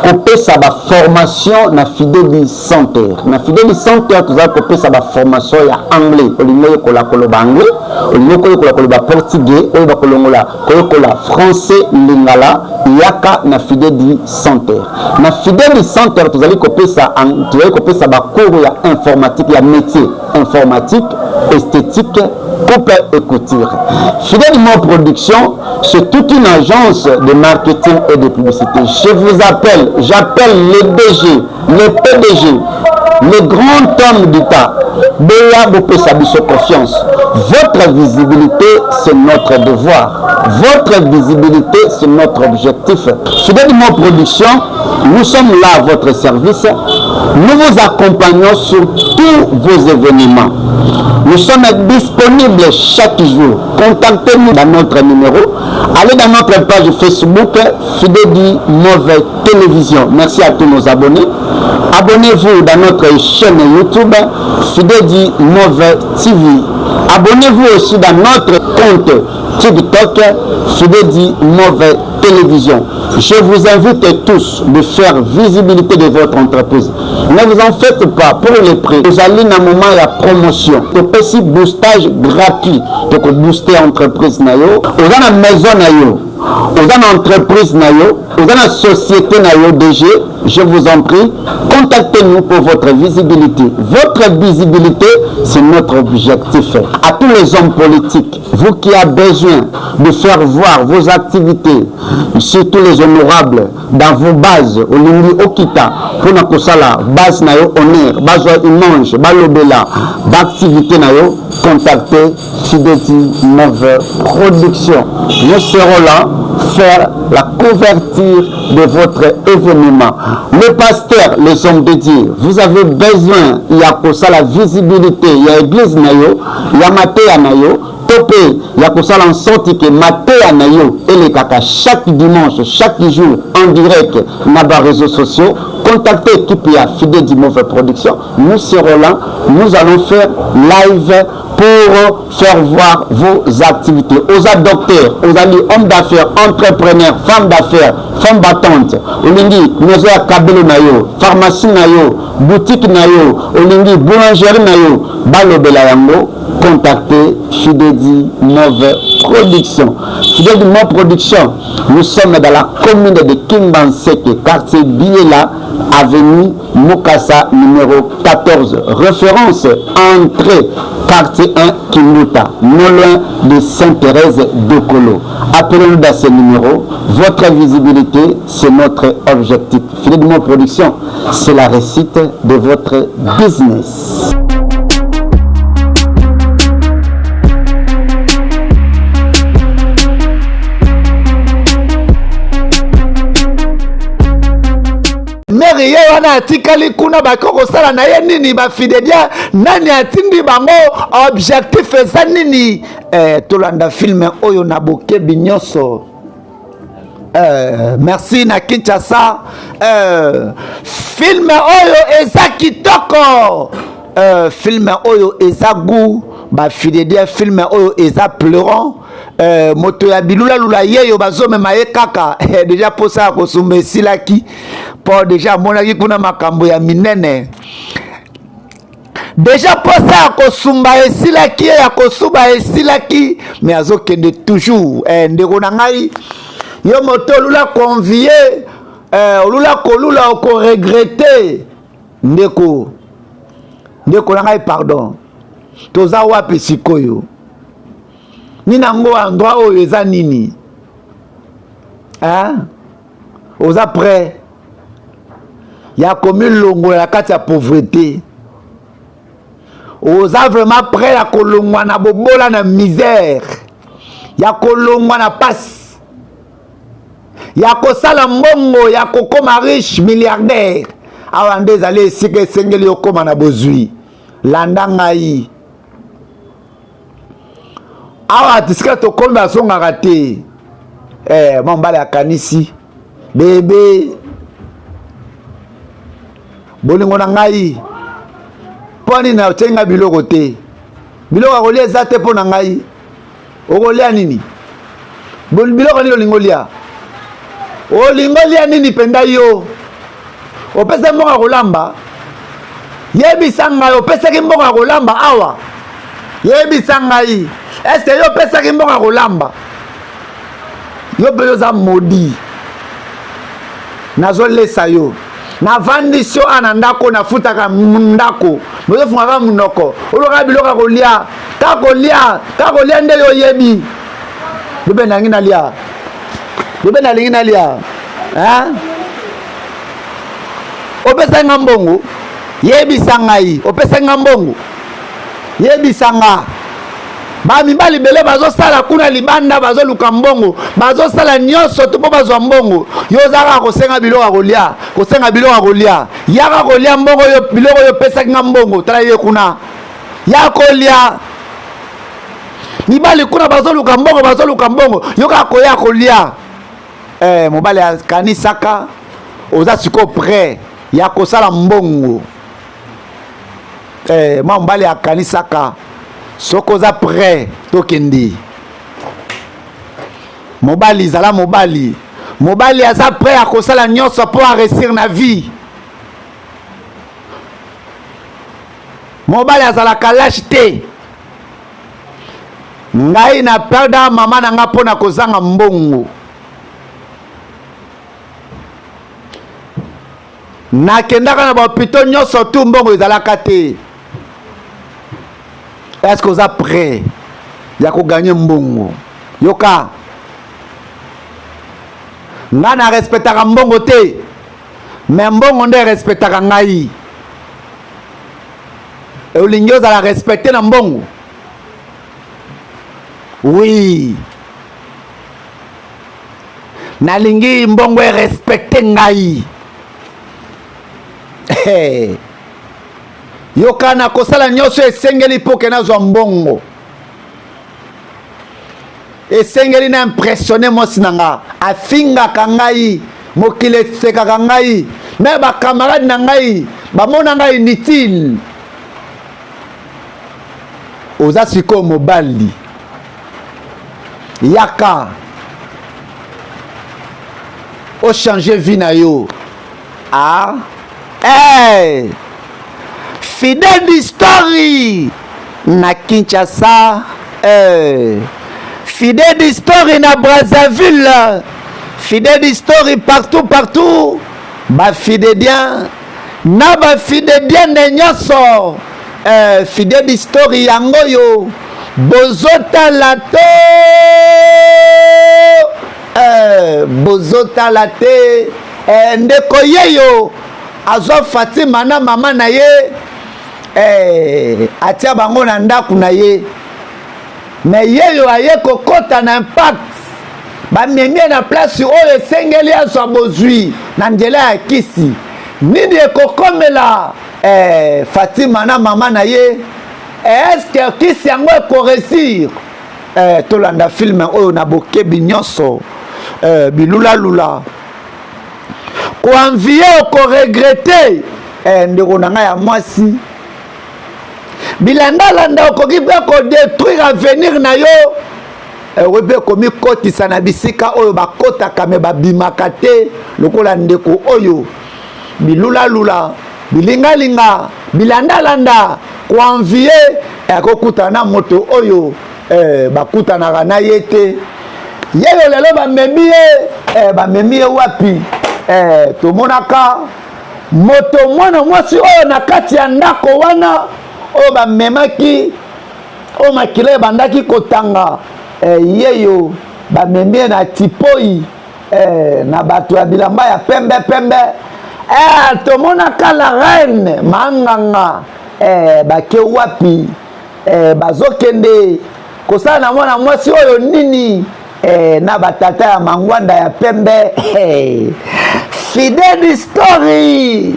couper sa formation na Fidèle Center. Na Fidèle Center, vous allez couper sa formation en anglais. Vous allez couper anglais, vous allez couper portugais, vous allez couper français, lingala, yaka na Fidèle Center. Na Fidèle Center, vous allez couper sa cours ya informatique, ya métier informatique, esthétique, coupe et couture. Fidèle Move Production, c'est toute une agence de marketing et de publicité. Je vous appelle, j'appelle les DG, les PDG, les grands hommes d'État. Béa Bopesa Biso confiance. Votre visibilité, c'est notre devoir. Votre visibilité, c'est notre objectif. Fidèle Move Production, nous sommes là à votre service. Nous vous accompagnons sur tous vos événements. Nous sommes disponibles chaque jour. Contactez-nous dans notre numéro. Allez dans notre page Facebook Fidedi Move Télévision. Merci à tous nos abonnés. Abonnez-vous dans notre chaîne YouTube Fidedi Move TV. Abonnez-vous aussi dans notre compte TikTok Fidedi Move Télévision. Je vous invite tous de faire visibilité de votre entreprise. Ne vous en faites pas pour les prix. Vous allez dans un moment la promotion. Le petit boostage gratuit. Donc booster entreprise nayo. Vous avez une maison nayo. Vous avez une entreprise nayo. Vous avez une société nayo DG. Je vous en prie, contactez-nous pour votre visibilité. Votre visibilité, c'est notre objectif. À tous les hommes politiques, vous qui avez besoin de faire voir vos activités, surtout les honorables, dans vos bases, au Lindi Okita, pour na kosala, base nayo honneur, base image, balobela, d'activité nayo, contactez Fidedi Move Production. Nous serons là faire la couverture de votre événement. Le pasteur, les hommes de Dieu, vous avez besoin, il y a pour ça la visibilité, il y a l'église nayo, il y a Matéa nayo, topé, il y a pour ça en sorte que Matéa nayo et les caca chaque dimanche, chaque jour en direct dans les réseaux sociaux. Contactez l'équipe Fidedi Move Production. Nous serons là, nous allons faire live pour faire voir vos activités. Aux docteurs, aux amis, hommes d'affaires, entrepreneurs, femmes d'affaires, femmes battantes, olingi, maison à kabelo nayo, pharmacie nayo, boutique nayo, olingi, boulangerie nayo, balobela yango, contactez Fidedi Move Production. Fidedi Move Production, nous sommes dans la commune de Kimbanseke, quartier Biela, avenue Mukasa numéro 14. Référence entrée quartier 1 Kimuta, non loin de Sainte-Thérèse de Colo. Appelez-nous dans ce numéro. Votre visibilité, c'est notre objectif. Fidedi Move Production, c'est la réussite de votre business. Meri ye wana atikali kuna bakoko sala na ye nini ba Fidedia nani atindi bango objectif eza nini tolanda film oyo na bokebi nyonso merci na Kinshasa film oyo eza kitoko film oyo eza gu ba Fidedia film oyo eza pleurant moto ya bilula lula yeyo bazomema ye kaka déjà posa ya kosumba esilaki po déjà amonaki kuna makambo ya minene déjà posa ya kosumba esilaki ye ya kosuba esilaki mais azokende toujours ndeko na ngai yo moto olula convie olula kolula okoregrete ndeko na ngai pardon toza wapi sikoyo nina ngo endroit oyo eza nini oza prêt ya komi longola na kati ya pauvreté oza vraiment prêt ya kolongwa na bobola na misère ya kolongwa na pasi ya kosala mbongo ya kokoma riche milliardaire awa nde ezali esika esengeli okoma na bozwi landa ngai awa tisika tokomi basongaka te mambala ya kanisi bebe bolingo na ngai mpo nini otyenga biloko te biloko akolia eza te mpo na ngai okolia nini biloko nini olingo lia olingo lia nini penda yo opesa mbongo ya kolamba yebisa ngai opesaki mbongo ya kolamba awa yebisa ngai est-ce yo opesaki mbongo ya kolamba yo mpe yoza modi nazolesa yo navandi sio ana ndako nafutaka ndako bozofungaka munoko oloka biloko ya kolia kaka kolia nde yo yebi bebe nangi nalia bebe nalingi nalia opesa nga mbongo yebisa ngai opesa nga mbongo yebisa nga bamibali bele bazosala kuna libanda bazoluka mbongo bazosala nyonso to mpo bazwa mbongo yo ozaka kosenga biloko ya kolia kosenga biloko ya kolia yaka kolia mbongo yo biloko yo pesaki nga mbongo tala ye kuna ya kolia mibali kuna bazoluka mbongo yo kaka koya kolia mobali akanisaka oza siko prêt ya kosala mbongo mwa mobali akanisaka soki oza prêt tokendi mobali ezala mobali aza prêt akosala nyonso mpo aresir na vie mobali azalaka lâche te ngai na perda mama na nga mpo na kozanga mbongo nakendaka na bahopito nyonso tu mbongo ezalaka te. Est-ce que oza prêt ya koganye mbongo? Yoka nga na respectaka mbongo te me mbongo nde respectaka ngai. Olingi ozala respecte na mbongo? Oui, nalingi mbongo respecte ngai. Yoka na kosala nyonso esengeli mpo ke nazwa mbongo, esengeli na impressionne mwasi na nga, afingaka ngai, mokili esekaka ngai, me bakamarade na ngai bamona ngai inutile. Oza sikoyo mobali yaka o changer vie na yo. Ah, hey, fidèle d'histoire na Kinshasa, fidèle d'histoire na Brazzaville, fidèle d'histoire partout, ba fidèle na ba fidèle nyonso, fidèle d'histoire yango yo bozotala te ndeko yeyo azwa Fatima na mama na ye atia bango na ndako na ye, me yeyo aye kokota na impact bamemie na place oyo esengeli azwa bozwi na nzela ya kisi. Nini ekokomela Fatima na mama na ye? Est-ce que kisi yango ekoresir? Tolanda filme oyo na bokebi nyonso bilulalula koanvie okoregrete ndeko na ngai ya mwasi, bilandalanda okoki mpe kodétruire avenir na yo, okoki mpe komikotisa na bisika oyo bakotaka me babimaka te lokola ndeko oyo. Bilulalula bilingalinga bilandalanda koanvie akokutana na moto oyo bakutanaka na ye te. Yeyo lelo bamemi ye wapi? Tomonaka moto mwana mwasi oyo na kati ya ndako wana oyo bamemaki oyo makila ebandaki kotanga, yeyo bamemi na tipoi na bato ya bilamba ya pembe. Tomonaka la reine manganga bake wapi? Bazokende kosala na mwana mwasi oyo nini? Na batata ya mangwanda ya pembe. Fidèle d'histoire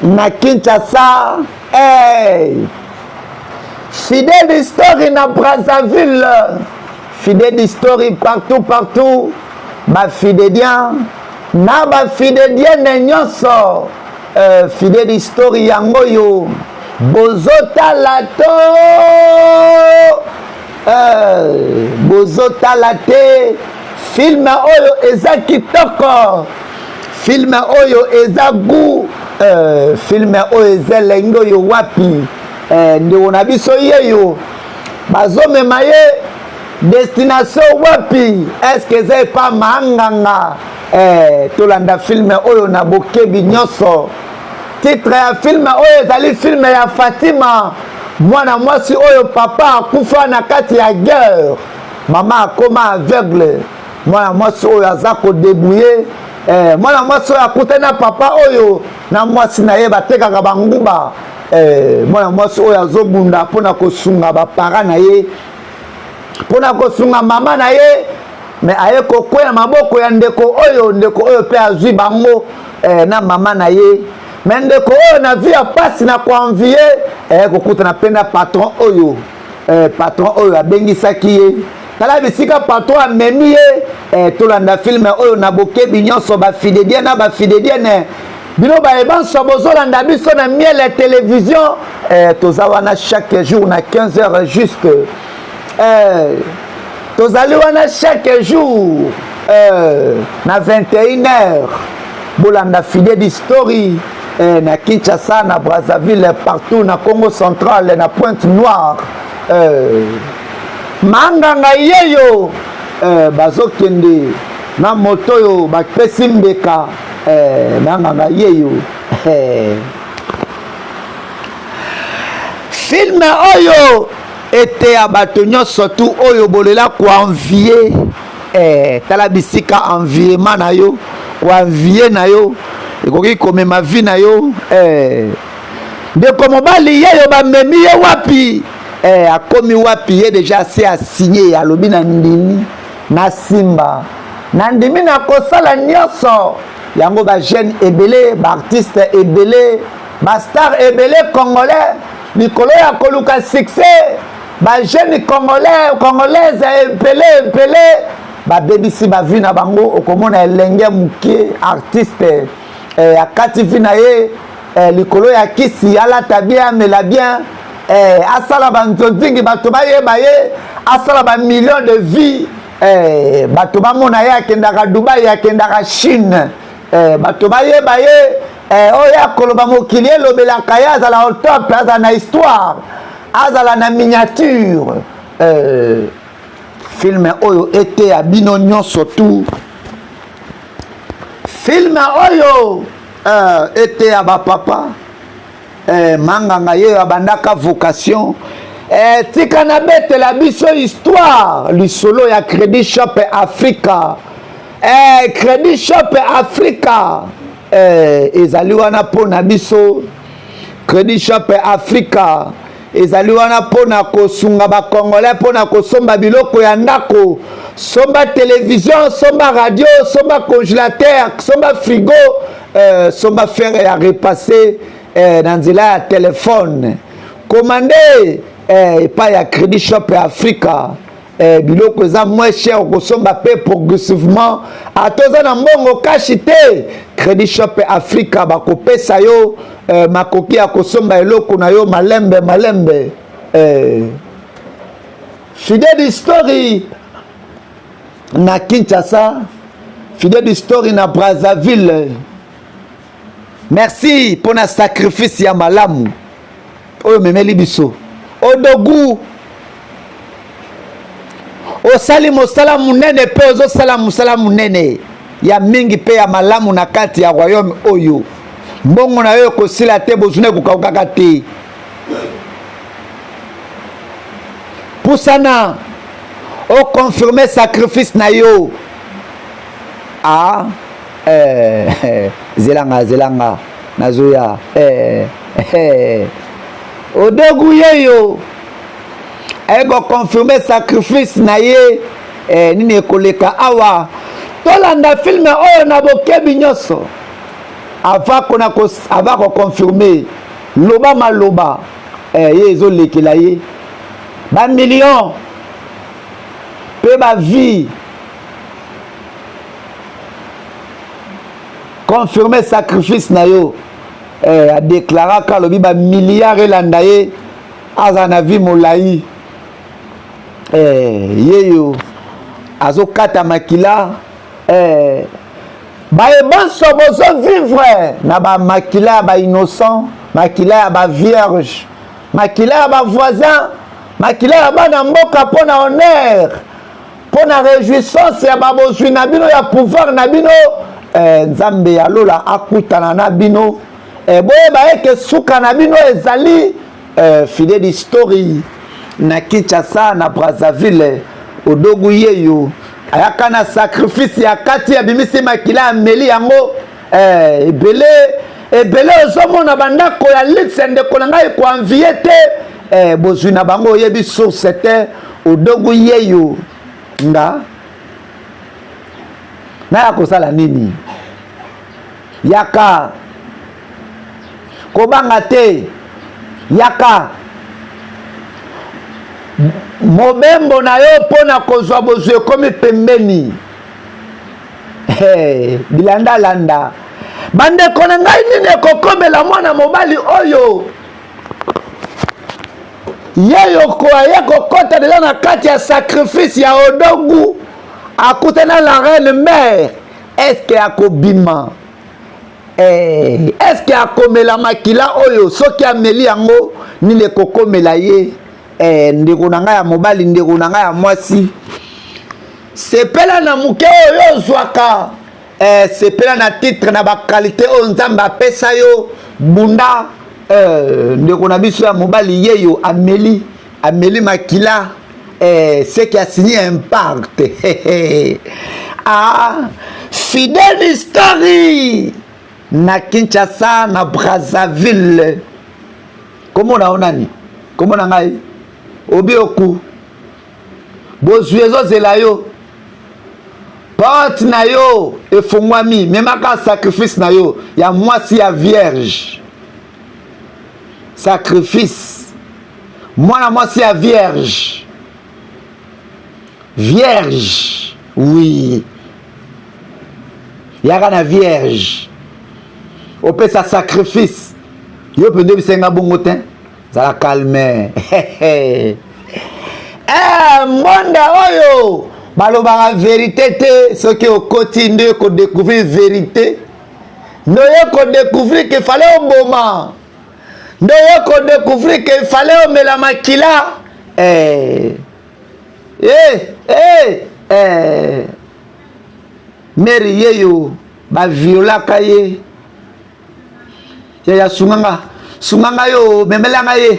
na Kinshasa, fidèle d'histoire na Brazzaville, fidèle d'histoire partout, ba fidèlien na ba fidèlienne nyonso, fidèle d'histoire yango yo bozotala te filme oyo eza kitoko, filme oyo eza gu, filme oyo eza elengi oyo wapi? Ndeko na biso yeyo bazomema ye destination wapi? Est-ce que eza epa manganga? Tolanda filme oyo na bokebi nyonso. Titre ya filme oyo ezali filme ya Fatima, mwana mwasi oyo papa akufa na kati ya guerre, mama akoma aveugle, mwana mwasi oyo aza kodebouye, mwana mwasi oyo akutana papa oyo na mwasi na ye batekaka banguba, mwana mwasi oyo azobunda mpona kosunga bapara na ye, mpona kosunga mama na ye, me aye kokwea maboko ya ndeko oyo pe azwi bango na mama na ye. Me ndeko oyo na vi ya pasi na koanvie kokutana pe na patron oyo abengisaki ye. Tala bisika patron amemi ye. Tolanda filme oyo na bokebi nyonso bafidèlienne na bafidèlienne bino bayebanso bozolanda biso na miele télévision toza wana chaque jour na 15h juste tozali wana chaque jour na 21h bolanda Fidèle d'Historie na Kinshasa, na Brazzaville, partout na Congo central, na Pointe-Noire manganga yeyo bazokende na moto yo bapesi mbeka manganga yeyo film oyo ete ya bato nyonso tu oyo bolela koenvie tala bisika enviema na yo koenvie na yo ekoki komema vi na yo ndeko mobali yeyo bamemi ye wapi akomi wapi ye deja se asigné alobi na ndimi na simba na ndimi na kosala nyonso yango ba jeune ebele ba artiste ebele ba star ebele congolais likolo ya koluka succès ba jeune congolaise ebele ba bebisi ba vi na bango okomona elenge muke artiste akati vi na ye likolo ya kisi alata bien amela bien asala banzonzingi bato bayeba ye asala ba millions de vies bato bamona ye akendaka Dubai akendaka Chine bato bayeba ye oyo akoloba mokili elobelaka ye azala au top azala na histoire azala na miniature film oyo ete ya bino nyonso tu film oyo ete ya bapapa manganga ye abandaka vocation tika na betela biso histoire lisolo ya Credit Shop Africa Credit Shop Africa ezali wana pona biso Credit Shop Africa ezali wana pona kosunga ba congolais pona kosomba biloko ya ndako somba télévision somba radio somba congélateur somba frigo somba fer ya repasser dans nzela ya telefone commandé epai ya Credit Shop Africa biloko eza moins cher okosomba pe progressivement atoza na mbongo kashi te Credit Shop Africa bakopesa yo makoki ya kosomba eloko na yo malembe Fidèle d'Historie na Kinshasa Fidèle d'Historie na Brazzaville. Merci pour na sacrifice ya malamu oyo memeli biso odogu osali mosala munene pe ozosala mosala munene ya mingi pe ya malamu na kati ya royaume oyo mbongo na yo kosila te bozune kokakaka te pusana o confirmer sacrifice na yo zelanga nazoya odogu yeyo eko confirmer sacrifice na ye nini ekoleka awa tolanda filme oyo na bokebi nyonso ava koconfirme loba maloba ye ezolekela ye bamillion mpe bavie confirmer sacrifice na yo adeklaraka alobi bamilliard elanda ye aza na vie molai yeyo azokata makila bayebanso bozovivre na bamakila ya bainnocent makila ya bavierge makila ya bavoisin makila ya bana mboka mpo na honneur mpo na réjouissance ya babozwi na bino ya pouvoir na bino nzambe ya lola akutana na bino boyeba eke suka na bino ezali Fidèle d'Historie na Kinshasa na Brazzaville odogu yeyo ayaka na sacrifice ya kati ya bimisi makila ya meli yango ebele ozomona bandako ya luxe ndeko na ngai koanvie te bozwi na bango oyebi source te odogu yeyo nga naya kosala nini yaka kobanga te yaka mobembo na yo mpona kozwa bozwi ekomi pembeni bilandalanda bandeko na ngai nini ekokomela mwana mobali oyo yeyo koaye kokota deja na kati ya sacrifice ya odogu akutana la reine mère est-ce que akobima est-ce que akomela makila oyo soki ameli yango nini ekokomela ye ndeko na ngai ya mobali ndeko na ngai ya mwasi sepela na muke oyo ozwaka sepela na titre na bakalite oyo nzambe apesa yo bunda ndeko na biso ya mobali yeyo ameli makila ce qui a signé un pacte fidèle story na Kinshasa na Brazzaville komo na onani komo na ngai obioku bozwi ezozela yo porte na yo efungwami memaka sacrifice na yo ya mwasi ya vierge sacrifice mwana mwasi ya vierge oui yaka na vierge opesa sacrifice yo pende bisenga bongo te zala calme monda oyo balobaka vérité te soki okoti nde kodécouvrir vérité nde oyo kodécouvrir ke fallait oboma nde oyo kodécouvrir ke fallait omela makila meri yeyo baviolaka ye yaya sunganga yo memelanga ye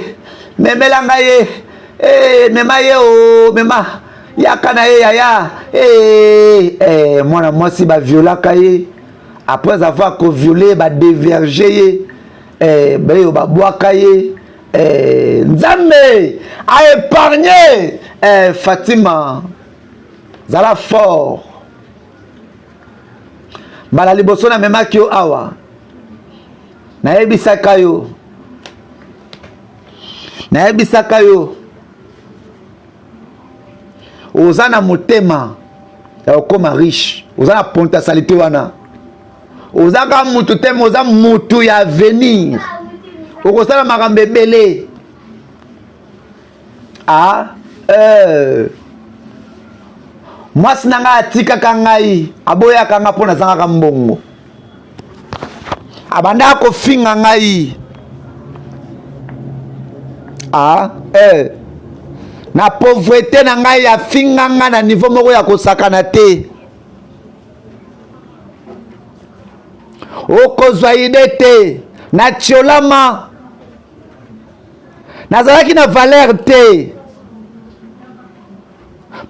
mema ye o mema yaka na ye yaya mwana mwasi baviolaka ye après avoir koviole badéverge ye bayo babwaka ye nzambe a épargné Fatima zala fort mbala liboso na memaki yo awa nayebisaka yo oza na motema ya kokoma riche oza na potentialité wana oza ka mutu te oza mutu ya avenir okosala makambo ebele mwasi na ngai atikaka ngai aboyaka nga mpo nazangaka mbongo abandaka kofinga ngai na pauvreté na ngai afinga nga na niveau moko ya kosakana te okozwa ide te na tiolama nazalaki na valeur te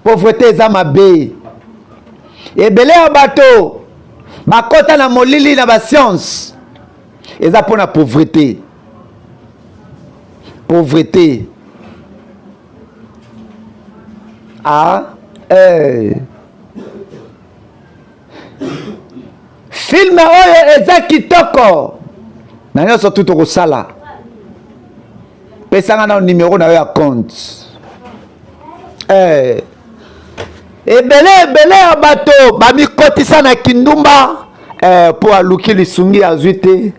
pauvreté eza mabe ebele ya bato bakota na molili na basiance eza mpo na pauvreté filme oyo eza kitoko na nyonso tu tokosala pesanga na numéro na yo ya compte ebele ya bato bamikotisa na kindumba mpo aluki lisungi azwi te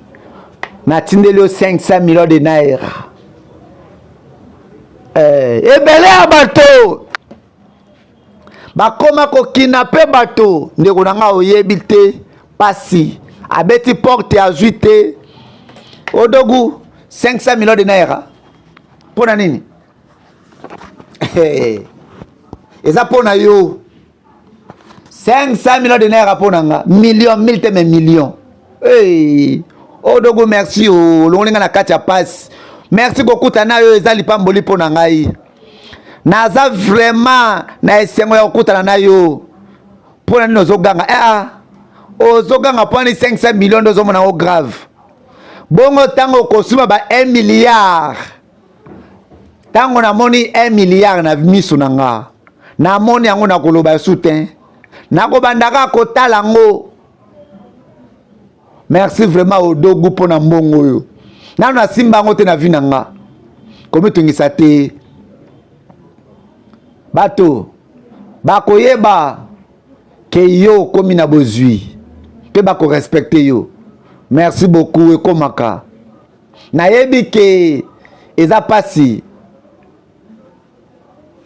natindeli yo 500 millions de naira ebele ya bato bakoma kokinape bato ndeko na nga oyebi te pasi abeti porte azwi te odogu 500 millions de naira mpona nini eza mpona yo 500 millions de naira mpona nga mille te me million odogu merci olongoli nga na kati ya pasi merci kokuta na yo eza lipamboli mpona ngai naza vraiment na esengo ya kokutana na yo mpona nini ozoganga ozoganga mpona 500 millions nde ozomona ngo grave bongo ntango okosuma ba 1 milliard ntango namoni 1 milliard na miso na nga namoni yango na koloba esu te nakobandaka kotala yango merci vraiment odogu mpona mbongo oyo nano nasimba yango te na vi na nga komitungisa te bato bakoyeba ke yo komi na bozwi mpe bakorespecte yo merci beaucoup ekomaka nayebi ke eza pasi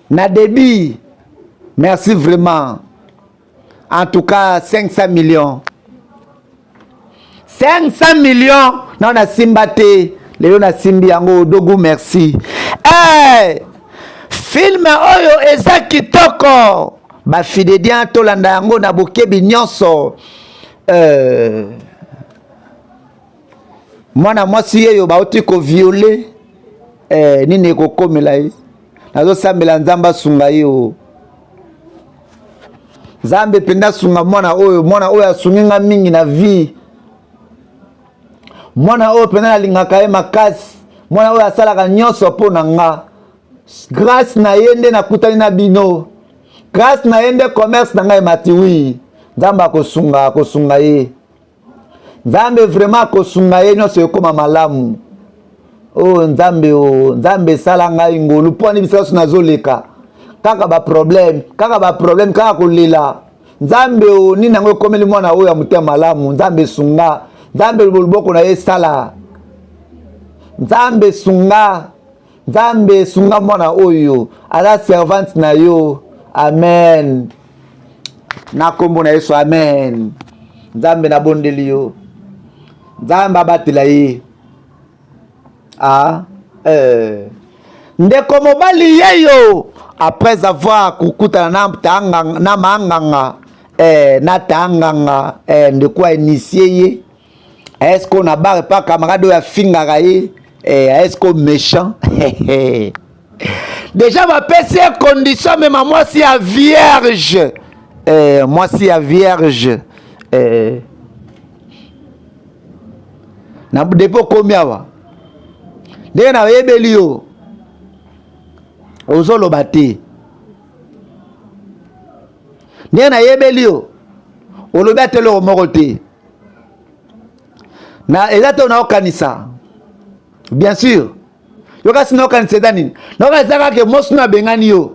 na débit merci vraiment en tout cas 500 millions 500 millions na na simba te lelo na simbi yango dogu merci film oyo eza kitoko bafidedian tolanda yango na bokebi nyonso mwana mwasi yeyo bauti koviole nini ekokomela ye nazosambela nzambe asunga ye o nzambe mpenza asunga mwana oyo asungi nga mingi na vie mwana oyo mpenza nalingaka ye makasi mwana oyo asalaka nyonso mpo na nga grâce na ye nde nakutani na bino grâce na ye nde commerce na ngai emati wi nzambe akosunga ye nzambe vraiment akosunga ye nyonso ekoma malamu nzambe esala ngai ngolu mpo ani bisika so nazoleka kaka baproblème kaka kolela nzambe nini yango ekomeli mwana oyo ya motema malamu nzambe esunga nzambe loboko na ye esala nzambe esunga mwana oyo aza servante na yo amen na kombo na yesu amen nzambe nabondeli yo nzambe abatela ye ndeko mobali yeyo après avoir kukutana na manganga na tanganga ndeko initié ye est-ce qu'on a barre pas camarade oyo afingaka ye est-ce qu'on méchant déjà bapesi ye condition mema mwasi ya vierge mwasi ya vierge na depo komi awa ndenge nayebeli yo ozoloba te ndenge nayebeli yo olobi ate eloko moko te na eza te naokanisa bien sûr yo kasi naokanisa eza nini naokanisa kaka mosi no abengani yo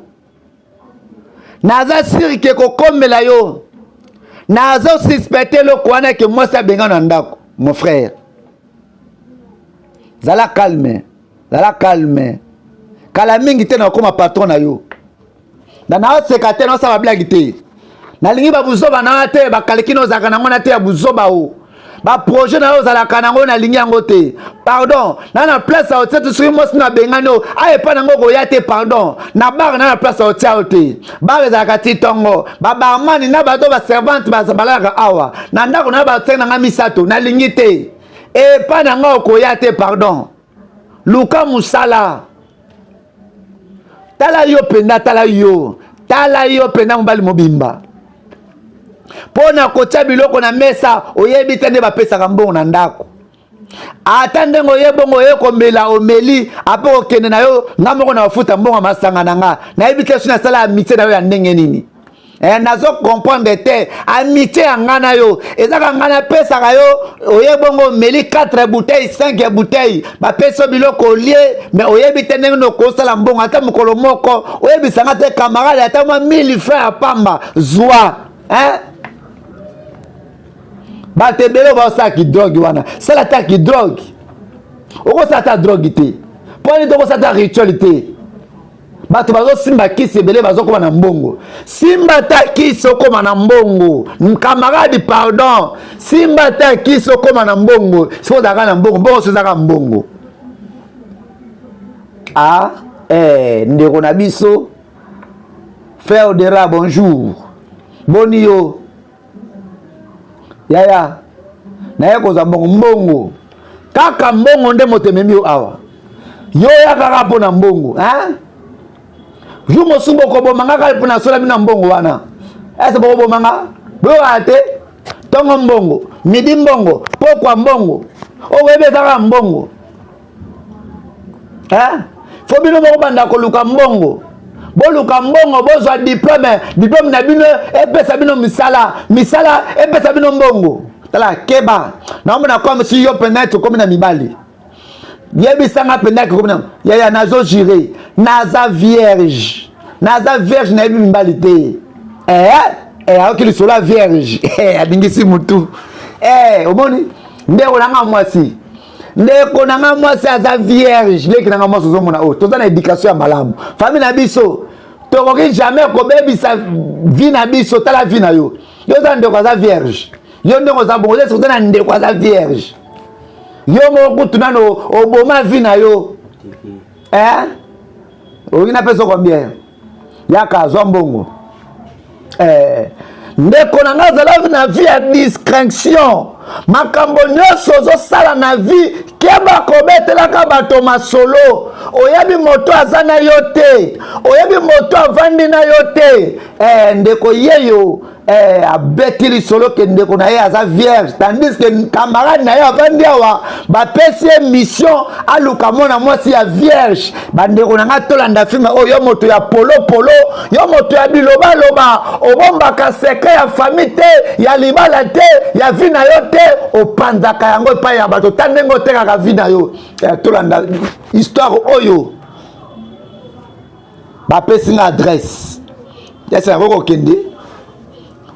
naza siri ke kokomela yo naza suspecte eloko wana ke mwasi abengani na ndako mon frère zala calme kala mingi te nakoma patron na yo na naoseka te naosala bablaki te nalingi babuzoba na yo te bakaleki nozalaka nango na te ya buzoba o baprojet na yo ozalaka nango nalingi yango te pardon na place ya otia te soki mosi na bengani o ayepa nango koya te pardon na bare na place ya otia yo te bare ezalaka ti tongo babarmani na bato baservante balalaka awa na ndako na yo batiaki nanga misato nalingi te epa nanga okoya te pardon luka musala tala yo penda mobali mobimba mpo na kotia biloko na mesa oyebi te nde bapesaka mbongo na ndako ata ndenge oyebongo oye komela omeli apo kokende na yo nga moko na bafuta mbongo masanga na nga nayebi te soki nasala amitié na yo ya ndenge nini nazo comprendre te amitié ya nga na yo ezaka nga napesaka yo oyebongo omeli 4 bouteille 5 bouteille bapesi yo biloko olie mais oyebi te ndenge nokosala mbongo ata mokolo moko oyebisanga te camarade ata mwa 1000 francs ya pamba zwa bato ebele baosalaki drogue wana sala taki drogue okosala ta drogue te mpo nini tokosala ta rituel te bato bazosimba kisi ebele bazokoma na mbongo simba ta kisi okoma na mbongo camarade pardon simba ta kisi okoma na mbongo siko ozalaka na mbongo mbongo so ezalaka mbongo ndeko na biso frère Odera bonjour boni yo yaya naye kozwa mbongo kaka mbongo nde moto ememi yo awa yo ya kaka mpo na mbongo ju mosusu bokobomanga kaka mpo na sola bino na mbongo wana ese bokobomanga boyokaa te ntongo mbongo midi mbongo pokwa mbongo okoyebi ezaka mbongo fo bino bokobanda koluka mbongo boluka mbongo bozwa diplôme na bino epesa bino misala epesa bino mbongo tala keba naomona kwa msi yo pena tokomi na mibali yebisanga pena kokomi na yaya nazo juré naza vierge na yebi mibali te aokili sola vierge adingisi mutu omoni ndeko nanga mwasi ndeko nanga mwasi aza vierge leki nanga mwasi ozomona oyo toza na éducation ya malamu famille na biso tokoki jamais kobebisa vie na biso tala vie na yo yo oza ndeko aza vierge yo ndeko oza bongo oza na ndeko aza vierge yo moko kutu nano oboma vie na yo olingi na peso combien yaka azwa mbongo ndeko na nga azala na vie ya discrétion makambo nyonso ozosala na vie keba kobetelaka bato masolo oyebi moto aza na yo te oyebi moto avandi na yo te ndeko yeyo abeti lisolo ke ndeko na ye aza vierge tandis ke camarade na ye avandi awa bapesi ye mission aluka mwana mwasi ya vierge bandeko na nga tolanda finga oyo yo moto ya polopolo yo moto ya bilobaloba obombaka sekret ya famille te ya libala te ya vi na yo te opanzaka yango epai ya bato ta ndenge otekaka vi na yo tolanda histoire oyo bapesi nga adresse yasi yango kokende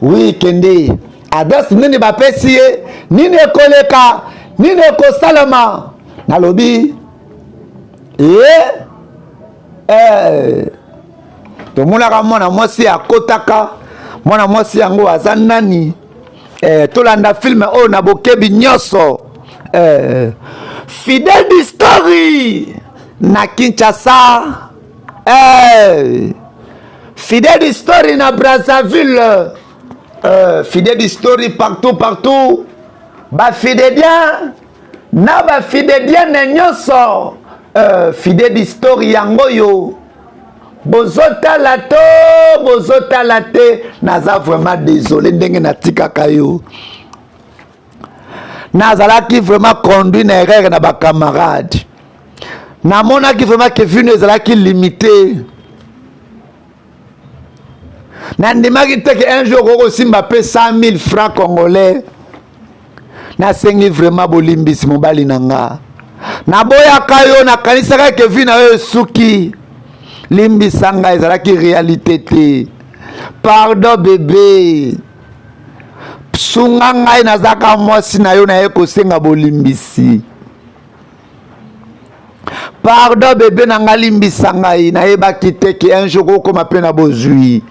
oui kende adresse nini bapesi ye nini ekoleka nini ekosalama nalobi tomonaka mwana mwasi akotaka mwana mwasi yango aza nani tolanda filme oyo na bokebi nyonso Fidèle d'History na Kinshasa Fidèle d'History na Brazzaville Fidèle d'History partout bafidélien na bafidélienne nyonso Fidèle d'History yango yo bozotala te naza vraiment désolé ndenge natikaka yo nazalaki vraiment conduit na erreur na bacamarade namonaki vraiment que vino ezalaki limité nandimaki te ke un jour okosimba pe 100 000 francs congolais nasengi vraiment bolimbisi mobali na nga naboyaka yo nakanisaka ke vino oyo esuki limbisa nga ezalaki réalité te pardon bébé sunga ngai nazaka mwasi na yo naye kosenga bolimbisi pardon bébé na nga limbisa ngai nayebaki te ke un jour okoma mpe na bozwi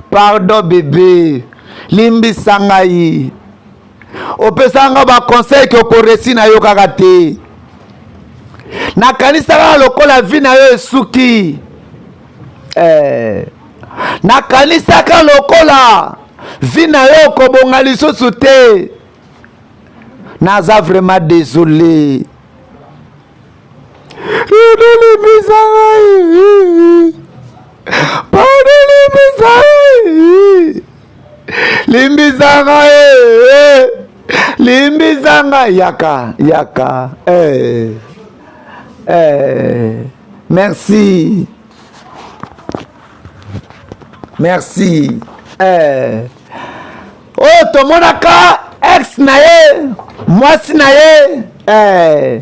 pardon bébé limbisa ngai opesanga baconseil ke okoresi na yo kaka te nakanisaka lokola vi na yo esuki nakanisaka lokola vi na yo kobonga lisusu te naza vraiment désolé limbisanga yaka merci oyo tomonaka ex na ye mwasi na ye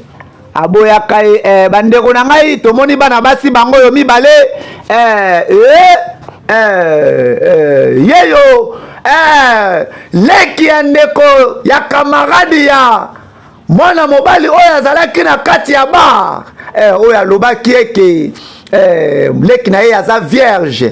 aboyaka ye bandeko na ngai tomoni bana basi bango yo mibale yeyo leki ya ndeko ya kamaradi ya mwana mobali oyo azalaki na kati ya bar oyo alobaki eke leki na ye aza vierge